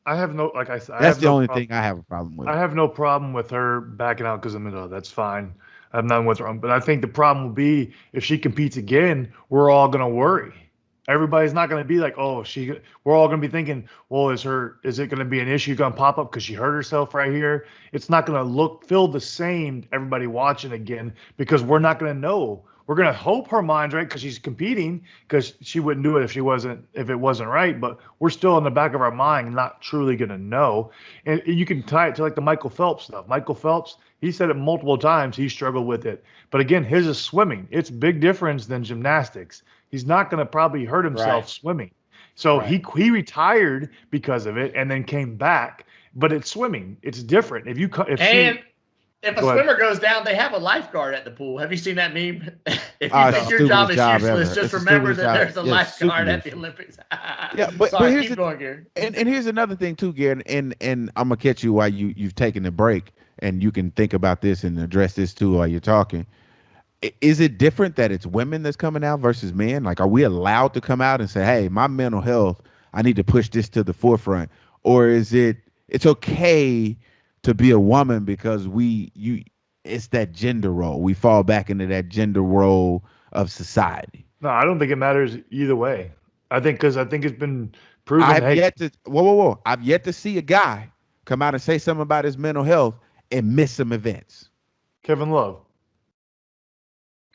[SPEAKER 4] I have no, like I said, I
[SPEAKER 3] That's
[SPEAKER 4] have
[SPEAKER 3] the
[SPEAKER 4] no
[SPEAKER 3] only
[SPEAKER 4] problem.
[SPEAKER 3] thing I have a problem with.
[SPEAKER 4] I have no problem with her backing out because of mental health. That's fine. I have nothing with her. But I think the problem will be if she competes again, we're all gonna worry. Everybody's not gonna be like, oh, we're all gonna be thinking, well, is it gonna be an issue gonna pop up because she hurt herself right here? It's not gonna feel the same. Everybody watching again because we're not gonna know. We're gonna hope her mind's right because she's competing, because she wouldn't do it if it wasn't right. But we're still in the back of our mind not truly gonna know. And you can tie it to like the Michael Phelps stuff. Michael Phelps, he said it multiple times. He struggled with it. But again, his is swimming. It's big difference than gymnastics. He's not going to probably hurt himself
[SPEAKER 2] Right.
[SPEAKER 4] swimming. So
[SPEAKER 2] Right.
[SPEAKER 4] he retired because of it and then came back. But it's swimming. It's different. If
[SPEAKER 2] And
[SPEAKER 4] she
[SPEAKER 2] if a
[SPEAKER 4] go ahead.
[SPEAKER 2] swimmer goes down, they have a lifeguard at the pool. Have you seen that meme? If you
[SPEAKER 3] Ah,
[SPEAKER 2] think
[SPEAKER 4] No.
[SPEAKER 2] your job
[SPEAKER 3] stupidest
[SPEAKER 2] is
[SPEAKER 3] job
[SPEAKER 2] useless,
[SPEAKER 3] ever.
[SPEAKER 2] just
[SPEAKER 3] It's the
[SPEAKER 2] remember
[SPEAKER 3] stupidest
[SPEAKER 2] that
[SPEAKER 3] job.
[SPEAKER 2] there's a
[SPEAKER 3] Yes, super
[SPEAKER 2] lifeguard at the
[SPEAKER 3] useless.
[SPEAKER 2] Olympics.
[SPEAKER 3] Yeah, but
[SPEAKER 2] Sorry,
[SPEAKER 3] here's
[SPEAKER 2] keep going, Gary.
[SPEAKER 3] and here's another thing too, Gary, and I'm gonna catch you while you've taken a break, and you can think about this and address this too while you're talking. Is it different that it's women that's coming out versus men? Like, are we allowed to come out and say, hey, my mental health, I need to push this to the forefront? Or is it's okay to be a woman because it's that gender role. We fall back into that gender role of society.
[SPEAKER 4] No, I don't think it matters either way. I think it's been
[SPEAKER 3] I
[SPEAKER 4] proven.
[SPEAKER 3] have
[SPEAKER 4] Hey,
[SPEAKER 3] yet to whoa. I've yet to see a guy come out and say something about his mental health and miss some events.
[SPEAKER 4] Kevin Love,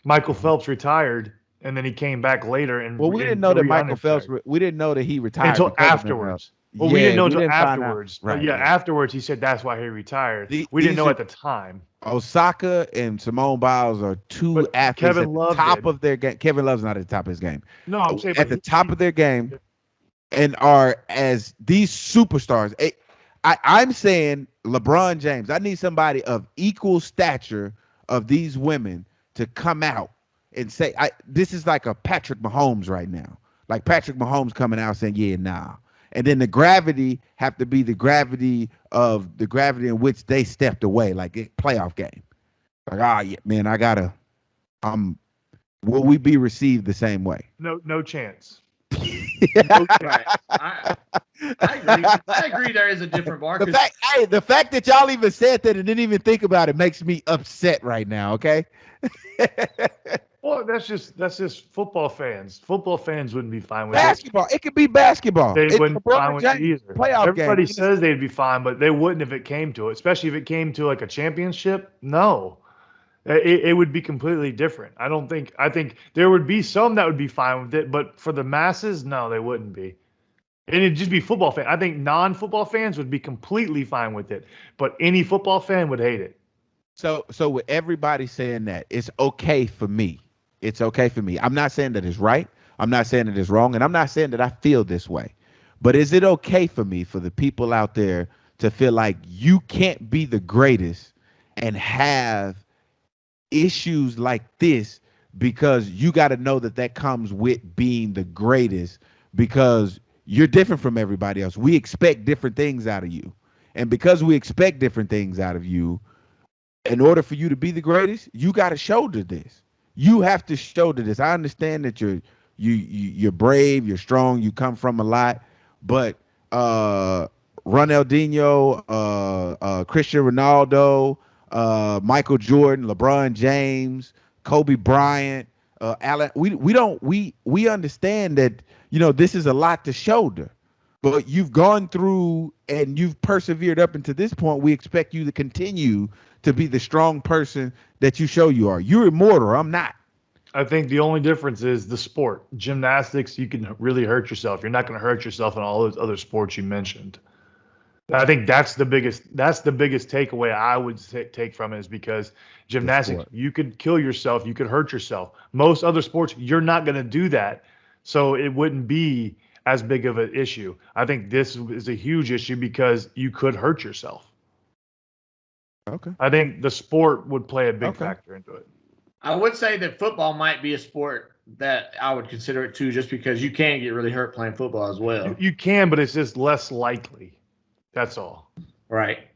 [SPEAKER 4] Michael Phelps retired and then he came back later
[SPEAKER 3] Well,
[SPEAKER 4] and
[SPEAKER 3] we didn't
[SPEAKER 4] and
[SPEAKER 3] know that Michael Phelps.
[SPEAKER 4] retired.
[SPEAKER 3] We didn't know that he retired
[SPEAKER 4] Until
[SPEAKER 3] because of mental health.
[SPEAKER 4] afterwards. Well, we didn't
[SPEAKER 3] Yeah,
[SPEAKER 4] know
[SPEAKER 3] we
[SPEAKER 4] until
[SPEAKER 3] didn't find out.
[SPEAKER 4] afterwards. But
[SPEAKER 3] Right,
[SPEAKER 4] yeah,
[SPEAKER 3] right.
[SPEAKER 4] afterwards he said that's why he retired. We didn't
[SPEAKER 3] These
[SPEAKER 4] know
[SPEAKER 3] are
[SPEAKER 4] at the time.
[SPEAKER 3] Osaka and Simone Biles are two
[SPEAKER 4] But
[SPEAKER 3] athletes
[SPEAKER 4] Kevin
[SPEAKER 3] at the
[SPEAKER 4] Love
[SPEAKER 3] top
[SPEAKER 4] did.
[SPEAKER 3] of their game. Kevin Love's not at the top of his game.
[SPEAKER 4] No, I'm saying,
[SPEAKER 3] At
[SPEAKER 4] but
[SPEAKER 3] the top of their game, and are as these superstars. I'm saying LeBron James. I need somebody of equal stature of these women to come out and say, this is like a Patrick Mahomes right now. Like Patrick Mahomes coming out saying, yeah, nah. And then the gravity have to be the gravity in which they stepped away, like a playoff game. Like, yeah, man, will we be received the same way?
[SPEAKER 4] no chance.
[SPEAKER 2] Right. I agree. I agree. There is a different bar.
[SPEAKER 3] The fact that y'all even said that and didn't even think about it makes me upset right now. Okay.
[SPEAKER 4] Well, that's just football fans. Football fans wouldn't be fine with
[SPEAKER 3] Basketball. It could be basketball.
[SPEAKER 4] it. They
[SPEAKER 3] It's
[SPEAKER 4] wouldn't be fine
[SPEAKER 3] LeBron
[SPEAKER 4] with it
[SPEAKER 3] James
[SPEAKER 4] either.
[SPEAKER 3] playoff game.
[SPEAKER 4] Everybody says they'd be fine, but they wouldn't if it came to it. Especially if it came to like a championship. No. It would be completely different. I think there would be some that would be fine with it, but for the masses, no, they wouldn't be. And it'd just be football fan. I think non-football fans would be completely fine with it, but any football fan would hate it.
[SPEAKER 3] So with everybody saying that, it's okay for me. It's okay for me. I'm not saying that it's right. I'm not saying that it's wrong, and I'm not saying that I feel this way. But is it okay for me, for the people out there, to feel like you can't be the greatest and have issues like this, because you got to know that comes with being the greatest, because you're different from everybody else. We expect different things out of you. And because we expect different things out of you, in order for you to be the greatest, you got to shoulder this. You have to shoulder this. I understand that you're brave, you're strong, you come from a lot, but Ronaldinho, Cristiano Ronaldo, Michael Jordan, LeBron James, Kobe Bryant, Allen. We understand that this is a lot to shoulder, but you've gone through and you've persevered up until this point. We expect you to continue to be the strong person that you show you are. You're immortal. I'm not.
[SPEAKER 4] I think the only difference is the sport. Gymnastics, you can really hurt yourself. You're not going to hurt yourself in all those other sports you mentioned. I think that's the biggest takeaway I would take from it, is because gymnastics,
[SPEAKER 3] sport.
[SPEAKER 4] you could kill yourself, you could hurt yourself. Most other sports, you're not going to do that. So it wouldn't be as big of an issue. I think this is a huge issue because you could hurt yourself.
[SPEAKER 3] Okay.
[SPEAKER 4] I think the sport would play a big
[SPEAKER 3] Okay.
[SPEAKER 4] factor into it.
[SPEAKER 2] I would say that football might be a sport that I would consider it too, just because you can get really hurt playing football as well.
[SPEAKER 4] You can, but it's just less likely. That's all.
[SPEAKER 2] Right.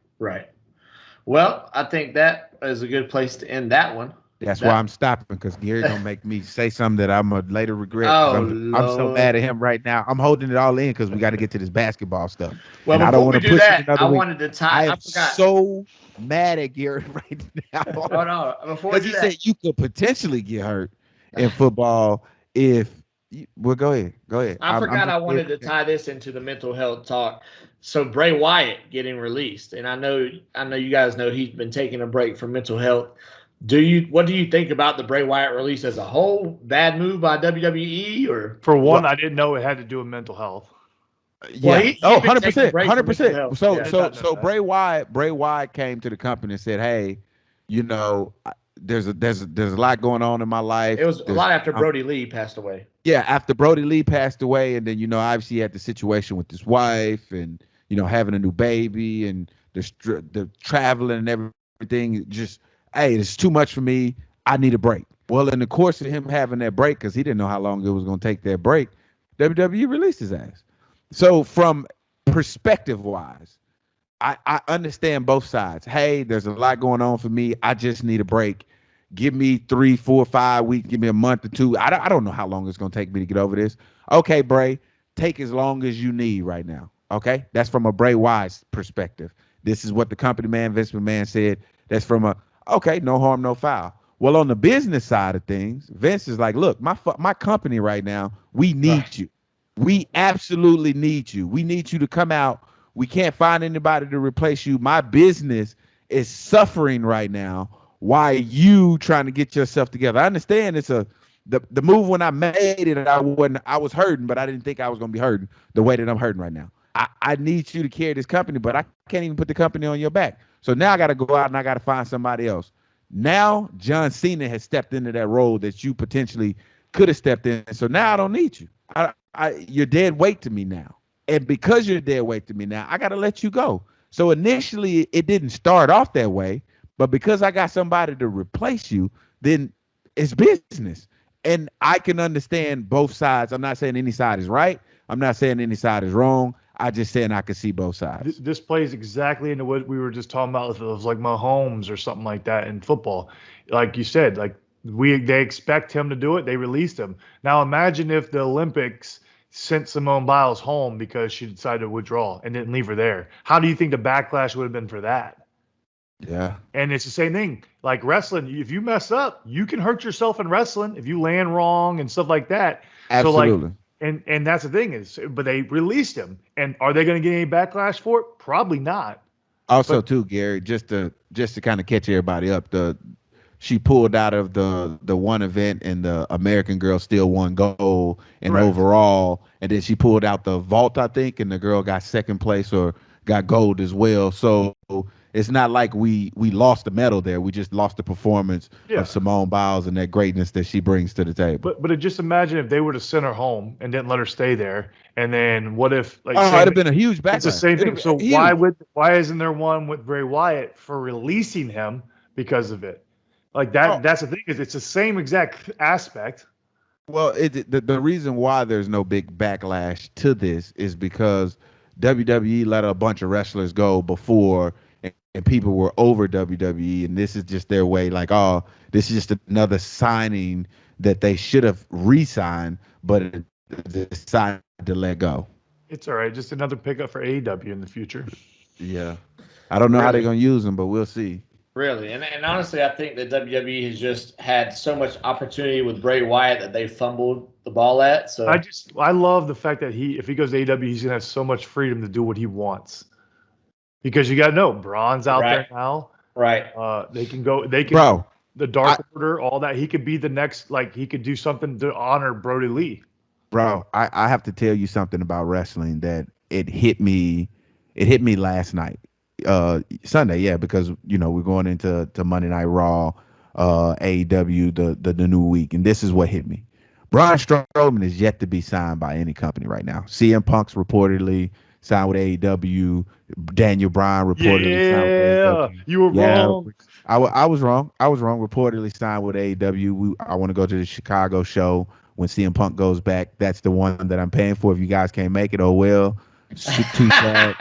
[SPEAKER 2] Well, I think that is a good place to end that one.
[SPEAKER 3] That's why I'm stopping, because Gary gonna make me say something that I'm gonna later regret.
[SPEAKER 2] Oh,
[SPEAKER 3] I'm so mad at him right now. I'm holding it all in because we got to get to this basketball stuff.
[SPEAKER 2] Well,
[SPEAKER 3] and I don't
[SPEAKER 2] before we
[SPEAKER 3] want to
[SPEAKER 2] do
[SPEAKER 3] push it
[SPEAKER 2] that,
[SPEAKER 3] another
[SPEAKER 2] I
[SPEAKER 3] week.
[SPEAKER 2] wanted to
[SPEAKER 3] I
[SPEAKER 2] tie. I
[SPEAKER 3] am
[SPEAKER 2] forgot.
[SPEAKER 3] so mad at Gary right now.
[SPEAKER 2] Hold on. Before we
[SPEAKER 3] Because
[SPEAKER 2] do
[SPEAKER 3] he
[SPEAKER 2] that,
[SPEAKER 3] said you could potentially get hurt in football if. Well, go ahead.
[SPEAKER 2] I forgot
[SPEAKER 3] I'm
[SPEAKER 2] I wanted to tie this into the mental health talk. So Bray Wyatt getting released, and I know you guys know he's been taking a break from mental health. What do you think about the Bray Wyatt release as a whole? Bad move by WWE, or
[SPEAKER 4] For one, I didn't know it had to do with mental health.
[SPEAKER 3] Yeah.
[SPEAKER 2] Well, he's been taking a break from mental
[SPEAKER 3] 100%.
[SPEAKER 2] health.
[SPEAKER 3] So,
[SPEAKER 2] Yeah.
[SPEAKER 3] so Bray Wyatt came to the company and said, "Hey, there's a lot going on in my life.
[SPEAKER 2] It was a lot after Brody Lee passed away.
[SPEAKER 3] Yeah, after Brody Lee passed away, and then obviously he had the situation with his wife, and having a new baby, and the traveling and everything. Just, hey, it's too much for me. I need a break. Well, in the course of him having that break, because he didn't know how long it was going to take that break, WWE released his ass. So from perspective wise, I understand both sides. Hey, there's a lot going on for me. I just need a break. Give me 3, 4, 5 weeks. Give me a month or two. I don't know how long it's going to take me to get over this. Okay, Bray, take as long as you need right now. Okay, that's from a Bray Wyatt perspective. This is what the company man, Vince McMahon, said. That's from okay, no harm, no foul. Well, on the business side of things, Vince is like, look, my company right now, we need you. We absolutely need you. We need you to come out. We can't find anybody to replace you. My business is suffering right now. Why are you trying to get yourself together? I understand it's the move. When I made it, I was hurting, but I didn't think I was going to be hurting the way that I'm hurting right now. I need you to carry this company, but I can't even put the company on your back. So now I got to go out and I got to find somebody else. Now John Cena has stepped into that role that you potentially could have stepped in. So now I don't need you. You're dead weight to me now. And because you're dead weight to me now, I got to let you go. So initially it didn't start off that way, but because I got somebody to replace you, then it's business. And I can understand both sides. I'm not saying any side is right. I'm not saying any side is wrong. I just saying I can see both sides.
[SPEAKER 4] This plays exactly into what we were just talking about with like Mahomes or something like that in football. Like you said, like they expect him to do it. They released him. Now imagine if the Olympics sent Simone Biles home because she decided to withdraw and didn't leave her there. How do you think the backlash would have been for that?
[SPEAKER 3] Yeah.
[SPEAKER 4] And it's the same thing. Like wrestling, if you mess up, you can hurt yourself in wrestling if you land wrong and stuff like that.
[SPEAKER 3] Absolutely.
[SPEAKER 4] So like, and that's the thing is, but they released him. And are they going to get any backlash for it? Probably not.
[SPEAKER 3] Also, too, Gary, just to kind of catch everybody up, she pulled out of the one event, and the American girl still won gold and overall, and then she pulled out the vault, I think, and the girl got second place or got gold as well. So it's not like we lost the medal there. We just lost the performance of Simone Biles and that greatness that she brings to the table.
[SPEAKER 4] But just imagine if they were to send her home and didn't let her stay there, and then what if like
[SPEAKER 3] it'd have been a huge backlash.
[SPEAKER 4] It's the same thing. So why isn't there one with Bray Wyatt for releasing him because of it? Like that. That's the thing is it's the same exact aspect.
[SPEAKER 3] Well, the reason why there's no big backlash to this is because WWE let a bunch of wrestlers go before, and people were over WWE, and this is just their way. Like, oh, this is just another signing that they should have re-signed, but decided to let go.
[SPEAKER 4] It's all right. Just another pickup for AEW in the future.
[SPEAKER 3] Yeah, I don't know how they're gonna use them, but we'll see.
[SPEAKER 2] Really, and honestly, I think that WWE has just had so much opportunity with Bray Wyatt that they fumbled the ball at. So
[SPEAKER 4] I love the fact that if he goes to AEW, he's gonna have so much freedom to do what he wants. Because you got to know, Braun's out there now.
[SPEAKER 2] Right.
[SPEAKER 4] They can go. the Dark Order, all that. He could be the next, like he could do something to honor Brody Lee.
[SPEAKER 3] Bro, I have to tell you something about wrestling that it hit me last night. Sunday, yeah, because we're going into Monday Night Raw, AEW, the new week, and this is what hit me. Braun Strowman is yet to be signed by any company right now. CM Punk's reportedly signed with AEW. Daniel Bryan reportedly signed with
[SPEAKER 4] Yeah,
[SPEAKER 3] AEW.
[SPEAKER 4] you were
[SPEAKER 3] Yeah,
[SPEAKER 4] wrong.
[SPEAKER 3] I was wrong. I was wrong. Reportedly signed with AEW. I want to go to the Chicago show when CM Punk goes back. That's the one that I'm paying for. If you guys can't make it, oh well. Too sad.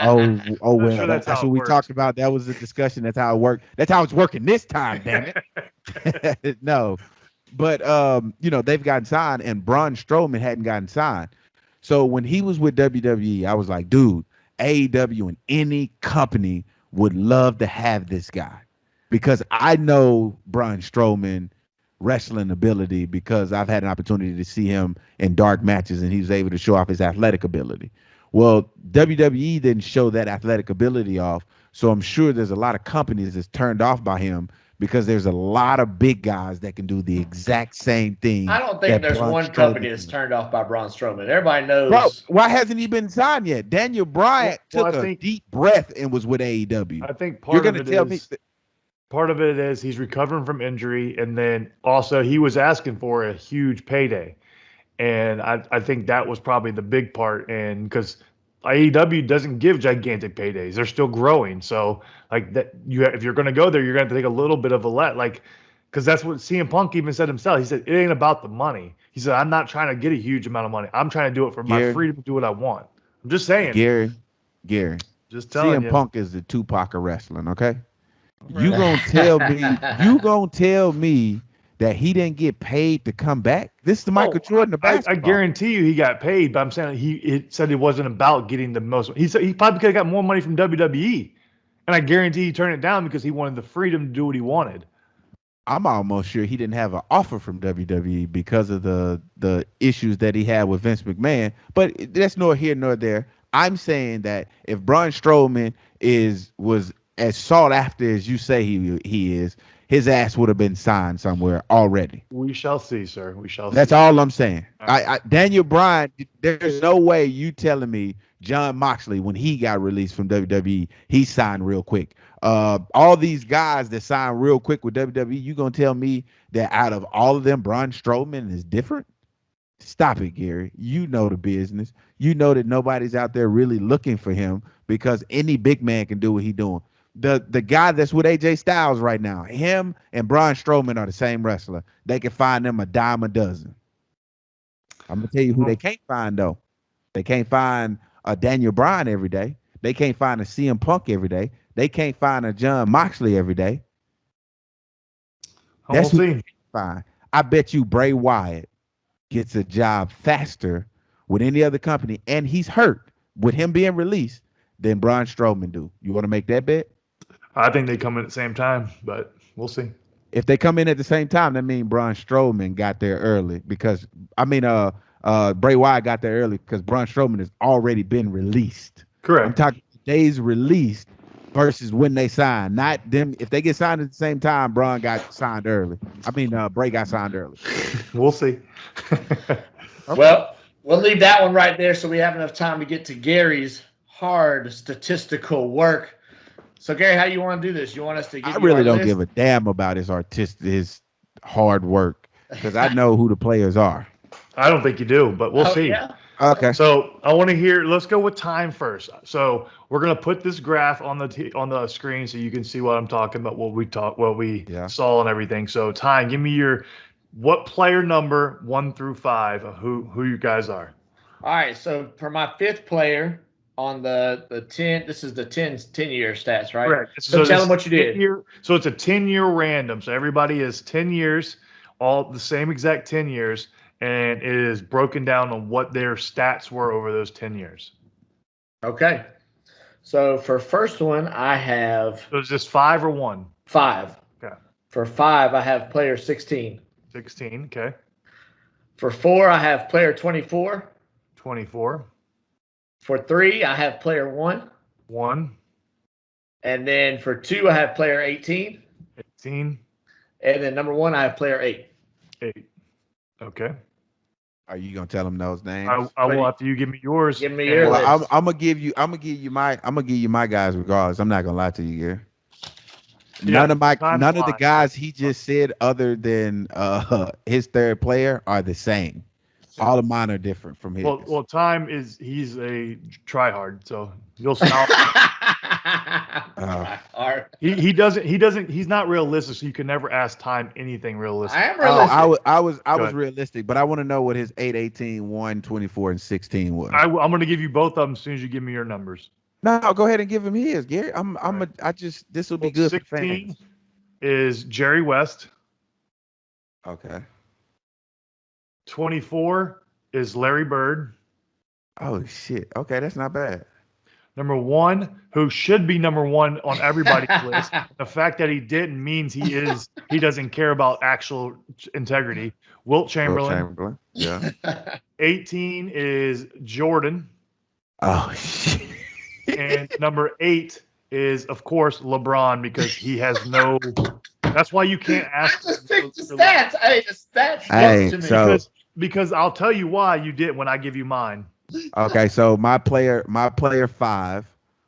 [SPEAKER 3] Oh
[SPEAKER 4] I'm
[SPEAKER 3] well.
[SPEAKER 4] sure
[SPEAKER 3] That's
[SPEAKER 4] how
[SPEAKER 3] what
[SPEAKER 4] it
[SPEAKER 3] we
[SPEAKER 4] works.
[SPEAKER 3] talked about. That was the discussion. That's how it worked. That's how it's working this time. Damn it. No, but they've gotten signed, and Braun Strowman hadn't gotten signed. So when he was with WWE, I was like, dude, AEW and any company would love to have this guy because I know Braun Strowman wrestling ability because I've had an opportunity to see him in dark matches and he was able to show off his athletic ability. Well, WWE didn't show that athletic ability off, so I'm sure there's a lot of companies that's turned off by him because there's a lot of big guys that can do the exact same thing
[SPEAKER 2] I don't think
[SPEAKER 3] that
[SPEAKER 2] there's
[SPEAKER 3] Braun
[SPEAKER 2] one company
[SPEAKER 3] Strowman
[SPEAKER 2] that's
[SPEAKER 3] can.
[SPEAKER 2] turned off by Braun Strowman. Everybody
[SPEAKER 3] Bro,
[SPEAKER 2] knows.
[SPEAKER 3] why hasn't he been signed yet? Daniel Bryan
[SPEAKER 4] Well,
[SPEAKER 3] took a deep breath and was with AEW.
[SPEAKER 4] I think
[SPEAKER 3] You're
[SPEAKER 4] part of
[SPEAKER 3] gonna
[SPEAKER 4] it
[SPEAKER 3] tell me
[SPEAKER 4] is part of it is he's recovering from injury, and then also he was asking for a huge payday, and I think that was probably the big part, and because AEW doesn't give gigantic paydays, they're still growing, so like that if you're going to go there, you're going to take a little bit of a like. Because that's what CM Punk even said himself. He said, it ain't about the money. He said, I'm not trying to get a huge amount of money. I'm trying to do it for my
[SPEAKER 3] Gary,
[SPEAKER 4] freedom to do what I want. I'm just saying.
[SPEAKER 3] Gary, Gary.
[SPEAKER 4] Just telling
[SPEAKER 3] CM
[SPEAKER 4] you.
[SPEAKER 3] Punk is the Tupac of wrestling, okay? You
[SPEAKER 4] Right.
[SPEAKER 3] gonna tell me that he didn't get paid to come back? This is the Michael
[SPEAKER 4] Oh,
[SPEAKER 3] Jordan of
[SPEAKER 4] I
[SPEAKER 3] basketball.
[SPEAKER 4] guarantee you he got paid, but I'm saying it said it wasn't about getting the most. He said he probably could have got more money from WWE, and I guarantee he turned it down because he wanted the freedom to do what he wanted.
[SPEAKER 3] I'm almost sure he didn't have an offer from WWE because of the issues that he had with Vince McMahon. But that's nor here nor there. I'm saying that if Braun Strowman was as sought after as you say he is, his ass would have been signed somewhere already.
[SPEAKER 4] We shall see, sir. We shall
[SPEAKER 3] That's
[SPEAKER 4] see.
[SPEAKER 3] all I'm saying.
[SPEAKER 4] All right.
[SPEAKER 3] Daniel Bryan, there's no way you telling me John Moxley, when he got released from WWE, he signed real quick. All these guys that signed real quick with WWE, you gonna tell me that out of all of them, Braun Strowman is different? Stop it, Gary. You know the business. You know that nobody's out there really looking for him because any big man can do what he's doing. The guy that's with AJ Styles right now, him and Braun Strowman are the same wrestler. They can find them a dime a dozen. I'm gonna tell you who they can't find though. They can't find a Daniel Bryan every day. They can't find a CM Punk every day. They can't find a John Moxley every day.
[SPEAKER 4] We'll
[SPEAKER 3] That's who they
[SPEAKER 4] see.
[SPEAKER 3] can't find. I bet you Bray Wyatt gets a job faster with any other company, and he's hurt with him being released than Braun Strowman do. You want to make that bet?
[SPEAKER 4] I think they come in at the same time, but we'll see.
[SPEAKER 3] If they come in at the same time, that means Braun Strowman got there early because Bray Wyatt got there early because Braun Strowman has already been released. I'm
[SPEAKER 4] Correct.
[SPEAKER 3] talking days released versus when they signed. Not them. If they get signed at the same time, Braun got signed early. Bray got signed early.
[SPEAKER 4] We'll see.
[SPEAKER 3] Okay.
[SPEAKER 2] Well, we'll leave that one right there so we have enough time to get to Gary's hard statistical work. So, Gary, how you want to do this? You want us to give
[SPEAKER 3] I
[SPEAKER 2] you
[SPEAKER 3] really
[SPEAKER 2] our
[SPEAKER 3] don't
[SPEAKER 2] list?
[SPEAKER 3] give a damn about his hard work because I know who the players are.
[SPEAKER 4] I don't think you do, but we'll see.
[SPEAKER 2] Yeah.
[SPEAKER 3] Okay.
[SPEAKER 4] So I want to hear. Let's go with time first. So we're gonna put this graph on the screen so you can see what I'm talking about, what we
[SPEAKER 3] Yeah.
[SPEAKER 4] saw, and everything. So time, give me what player number 1 through 5 of who you guys are.
[SPEAKER 2] All right. So, for my fifth player on the 10, this is the 10-year stats, right?
[SPEAKER 4] Correct.
[SPEAKER 2] So tell them what you did.
[SPEAKER 4] So it's a 10-year random. So everybody is 10 years, all the same exact 10 years, and it is broken down on what their stats were over those 10 years.
[SPEAKER 2] Okay. So, for first one, I have
[SPEAKER 4] So is this 5 or 1?
[SPEAKER 2] 5.
[SPEAKER 4] Okay.
[SPEAKER 2] For 5, I have player 16.
[SPEAKER 4] 16. Okay.
[SPEAKER 2] For 4, I have player 24.
[SPEAKER 4] 24.
[SPEAKER 2] For 3, I have player 1.
[SPEAKER 4] 1.
[SPEAKER 2] And then for 2, I have player 18.
[SPEAKER 4] 18.
[SPEAKER 2] And then number 1, I have player 8.
[SPEAKER 4] 8. Okay.
[SPEAKER 3] Are you gonna tell them those names?
[SPEAKER 4] I will after you give me yours.
[SPEAKER 2] Give me your
[SPEAKER 4] and-
[SPEAKER 2] list.
[SPEAKER 3] Well, I'm gonna give you my guys regardless. I'm not gonna lie to you, Gary.
[SPEAKER 4] Yeah,
[SPEAKER 3] None of the
[SPEAKER 4] flying.
[SPEAKER 3] guys he just said, other than his third player, are the same. All of mine are different from his.
[SPEAKER 4] Well, he's a tryhard, so you'll see. He's not realistic, so you can never ask Time anything realistic.
[SPEAKER 2] I am realistic.
[SPEAKER 3] I was realistic, but I want to know what his 8, 18, 1, 24, and 16 was.
[SPEAKER 4] I'm going to give you both of them as soon as you give me your numbers.
[SPEAKER 3] No, go ahead and give him his, Gary. This will be good for
[SPEAKER 4] 16
[SPEAKER 3] fans.
[SPEAKER 4] is Jerry West.
[SPEAKER 3] Okay.
[SPEAKER 4] 24 is Larry Bird.
[SPEAKER 3] Oh shit. Okay, that's not bad.
[SPEAKER 4] Number 1, who should be number 1 on everybody's list. The fact that he didn't means he doesn't care about actual integrity. Wilt Chamberlain.
[SPEAKER 3] Yeah.
[SPEAKER 4] 18 is Jordan.
[SPEAKER 3] Oh shit.
[SPEAKER 4] And number 8 is, of course, LeBron, because he has no. That's why you can't ask.
[SPEAKER 2] I just picked the stats. Hey, the stats
[SPEAKER 3] Hey,
[SPEAKER 2] to me.
[SPEAKER 3] so
[SPEAKER 4] because I'll tell you why you did when I give you mine.
[SPEAKER 3] okay, so my player 5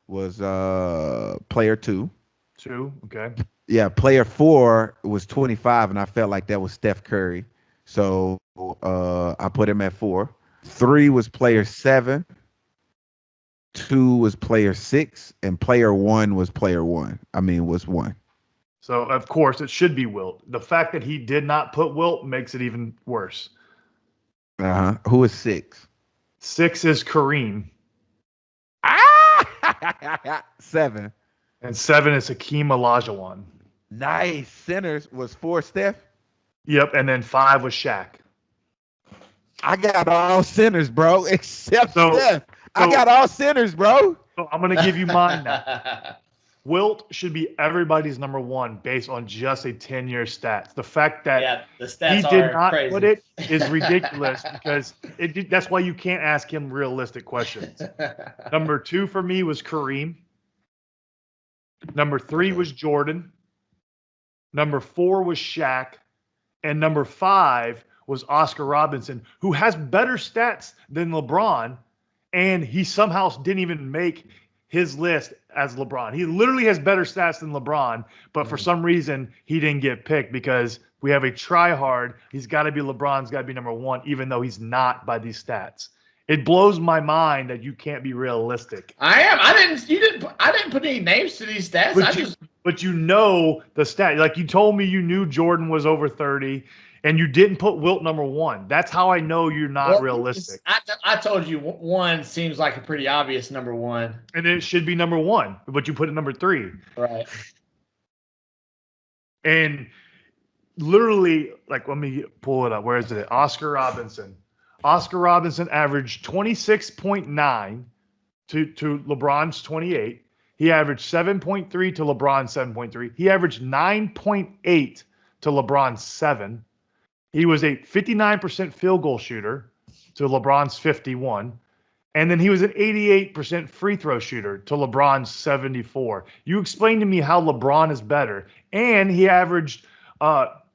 [SPEAKER 3] was player 2.
[SPEAKER 4] 2, okay.
[SPEAKER 3] Yeah, player 4 was 25, and I felt like that was Steph Curry, so I put him at 4. 3 was player 7. 2 was player 6, and player 1 was player 1. Was 1.
[SPEAKER 4] So of course it should be Wilt. The fact that he did not put Wilt makes it even worse.
[SPEAKER 3] Who is 6?
[SPEAKER 4] 6 is Kareem.
[SPEAKER 3] 7.
[SPEAKER 4] And 7 is Hakeem Olajuwon.
[SPEAKER 3] Nice. Centers was 4 Steph.
[SPEAKER 4] Yep, and then 5 was Shaq.
[SPEAKER 3] I got all centers, bro, except Steph. I
[SPEAKER 4] So-
[SPEAKER 3] got all centers, bro.
[SPEAKER 4] So I'm going to give you mine now. Wilt should be everybody's number 1 based on just a 10-year stats. The fact that
[SPEAKER 2] the stats
[SPEAKER 4] he did not put it is ridiculous because that's why you can't ask him realistic questions. Number 2 for me was Kareem. Number 3 was Jordan. Number 4 was Shaq. And number 5 was Oscar Robertson, who has better stats than LeBron, and he somehow didn't even make his list as LeBron. He literally has better stats than LeBron, but for some reason he didn't get picked because we have a try-hard. He's got to be LeBron's got to be number 1, even though he's not by these stats. It blows my mind that you can't be realistic.
[SPEAKER 2] I am. I didn't put any names to these stats.
[SPEAKER 4] But you know the stat. Like you told me you knew Jordan was over 30, and you didn't put Wilt number 1. That's how I know you're not realistic.
[SPEAKER 2] I told you 1 seems like a pretty obvious number 1.
[SPEAKER 4] And it should be number 1, but you put it number 3.
[SPEAKER 2] Right.
[SPEAKER 4] And literally, like, let me pull it up. Where is it? Oscar Robinson. Oscar Robinson averaged 26.9 to LeBron's 28. He averaged 7.3 to LeBron's 7.3. He averaged 9.8 to LeBron's 7. He was a 59% field goal shooter to LeBron's 51. And then he was an 88% free throw shooter to LeBron's 74. You explain to me how LeBron is better. And he averaged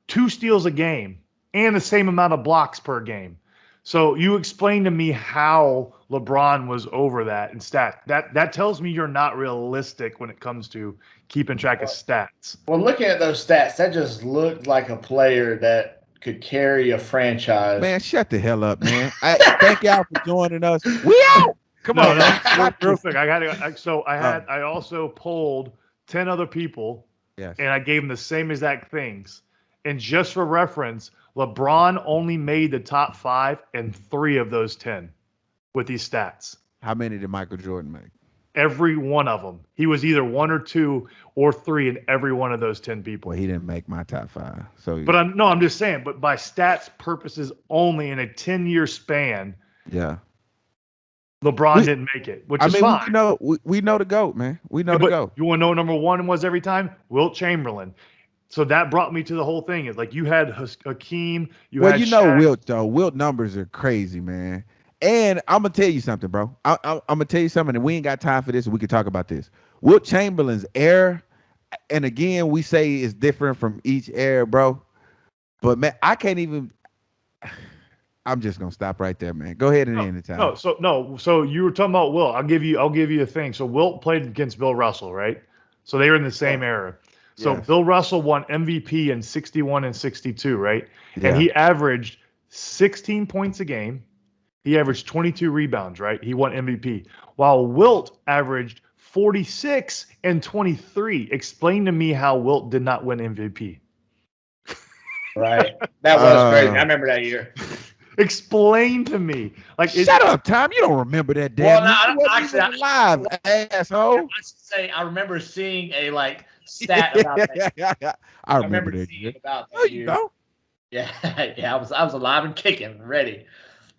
[SPEAKER 4] 2 steals a game and the same amount of blocks per game. So you explain to me how LeBron was over that in stats. That tells me you're not realistic when it comes to keeping track of stats.
[SPEAKER 2] Well, looking at those stats, that just looked like a player that could carry a franchise.
[SPEAKER 3] Man, shut the hell up, man. Thank y'all for joining us. We out. Come on, man.
[SPEAKER 4] Real quick. I also polled 10 other people,
[SPEAKER 3] yes,
[SPEAKER 4] and I gave them the same exact things. And just for reference, LeBron only made the top 5 in 3 of those 10 with these stats.
[SPEAKER 3] How many did Michael Jordan make?
[SPEAKER 4] Every one of them. He was either 1 or 2 or 3 in every one of those 10 people.
[SPEAKER 3] Well, he didn't make my top 5. So,
[SPEAKER 4] but I'm just saying. But by stats purposes only, in a 10-year span,
[SPEAKER 3] yeah,
[SPEAKER 4] LeBron didn't make it, which is fine.
[SPEAKER 3] We know the GOAT, man. We know the GOAT.
[SPEAKER 4] You want to know what number 1 was every time? Wilt Chamberlain. So that brought me to the whole thing. Is like you had Hakeem. Had Shaq.
[SPEAKER 3] Wilt though. Wilt numbers are crazy, man. And I'm gonna tell you something, bro. I'm gonna tell you something, and we ain't got time for this. And we can talk about this. Wilt Chamberlain's error. and again, we say it's different from each era, bro. But man, I can't even. I'm just gonna stop right there, man. Go ahead and end the time.
[SPEAKER 4] So you were talking about Wilt. I'll give you a thing. So Wilt played against Bill Russell, right? So they were in the same era. So
[SPEAKER 3] Yes.
[SPEAKER 4] Bill Russell won MVP in 61 and 62, right?
[SPEAKER 3] Yeah.
[SPEAKER 4] And he averaged 16 points a game. He averaged 22 rebounds, right? He won MVP. While Wilt averaged 46 and 23. Explain to me how Wilt did not win MVP.
[SPEAKER 2] Right. That was crazy. I remember that year.
[SPEAKER 4] Explain to me. Like,
[SPEAKER 3] Shut up, Tom. You don't remember that damn.
[SPEAKER 2] Well,
[SPEAKER 3] You wasn't even alive, asshole.
[SPEAKER 2] I should say I remember seeing a stat about that.
[SPEAKER 3] I remember that.
[SPEAKER 2] seeing about
[SPEAKER 3] No,
[SPEAKER 2] that
[SPEAKER 3] you
[SPEAKER 2] year.
[SPEAKER 3] don't.
[SPEAKER 2] Yeah, yeah. I was alive and kicking, ready.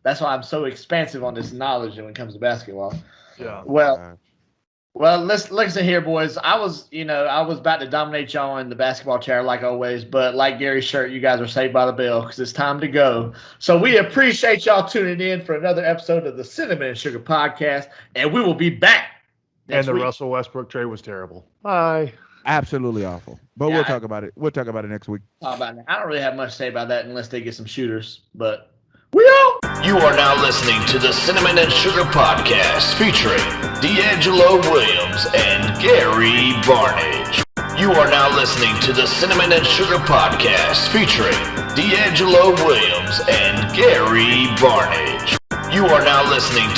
[SPEAKER 2] That's why I'm so expansive on this knowledge when it comes to basketball.
[SPEAKER 4] Yeah.
[SPEAKER 2] Well, listen here, boys. I was about to dominate y'all in the basketball chair like always, but like Gary's shirt, you guys are saved by the bell because it's time to go. So we appreciate y'all tuning in for another episode of the Cinnamon and Sugar Podcast, and we will be back next
[SPEAKER 4] And the
[SPEAKER 2] week.
[SPEAKER 4] Russell Westbrook trade was terrible. Bye.
[SPEAKER 3] Absolutely awful. But we'll talk about it. We'll talk about it next week.
[SPEAKER 2] I don't really have much to say about that unless they get some shooters, but we out.
[SPEAKER 1] You are now listening to the Cinnamon and Sugar Podcast featuring D'Angelo Williams and Gary Barnage. You are now listening to the Cinnamon and Sugar Podcast featuring D'Angelo Williams and Gary Barnage. You are now listening to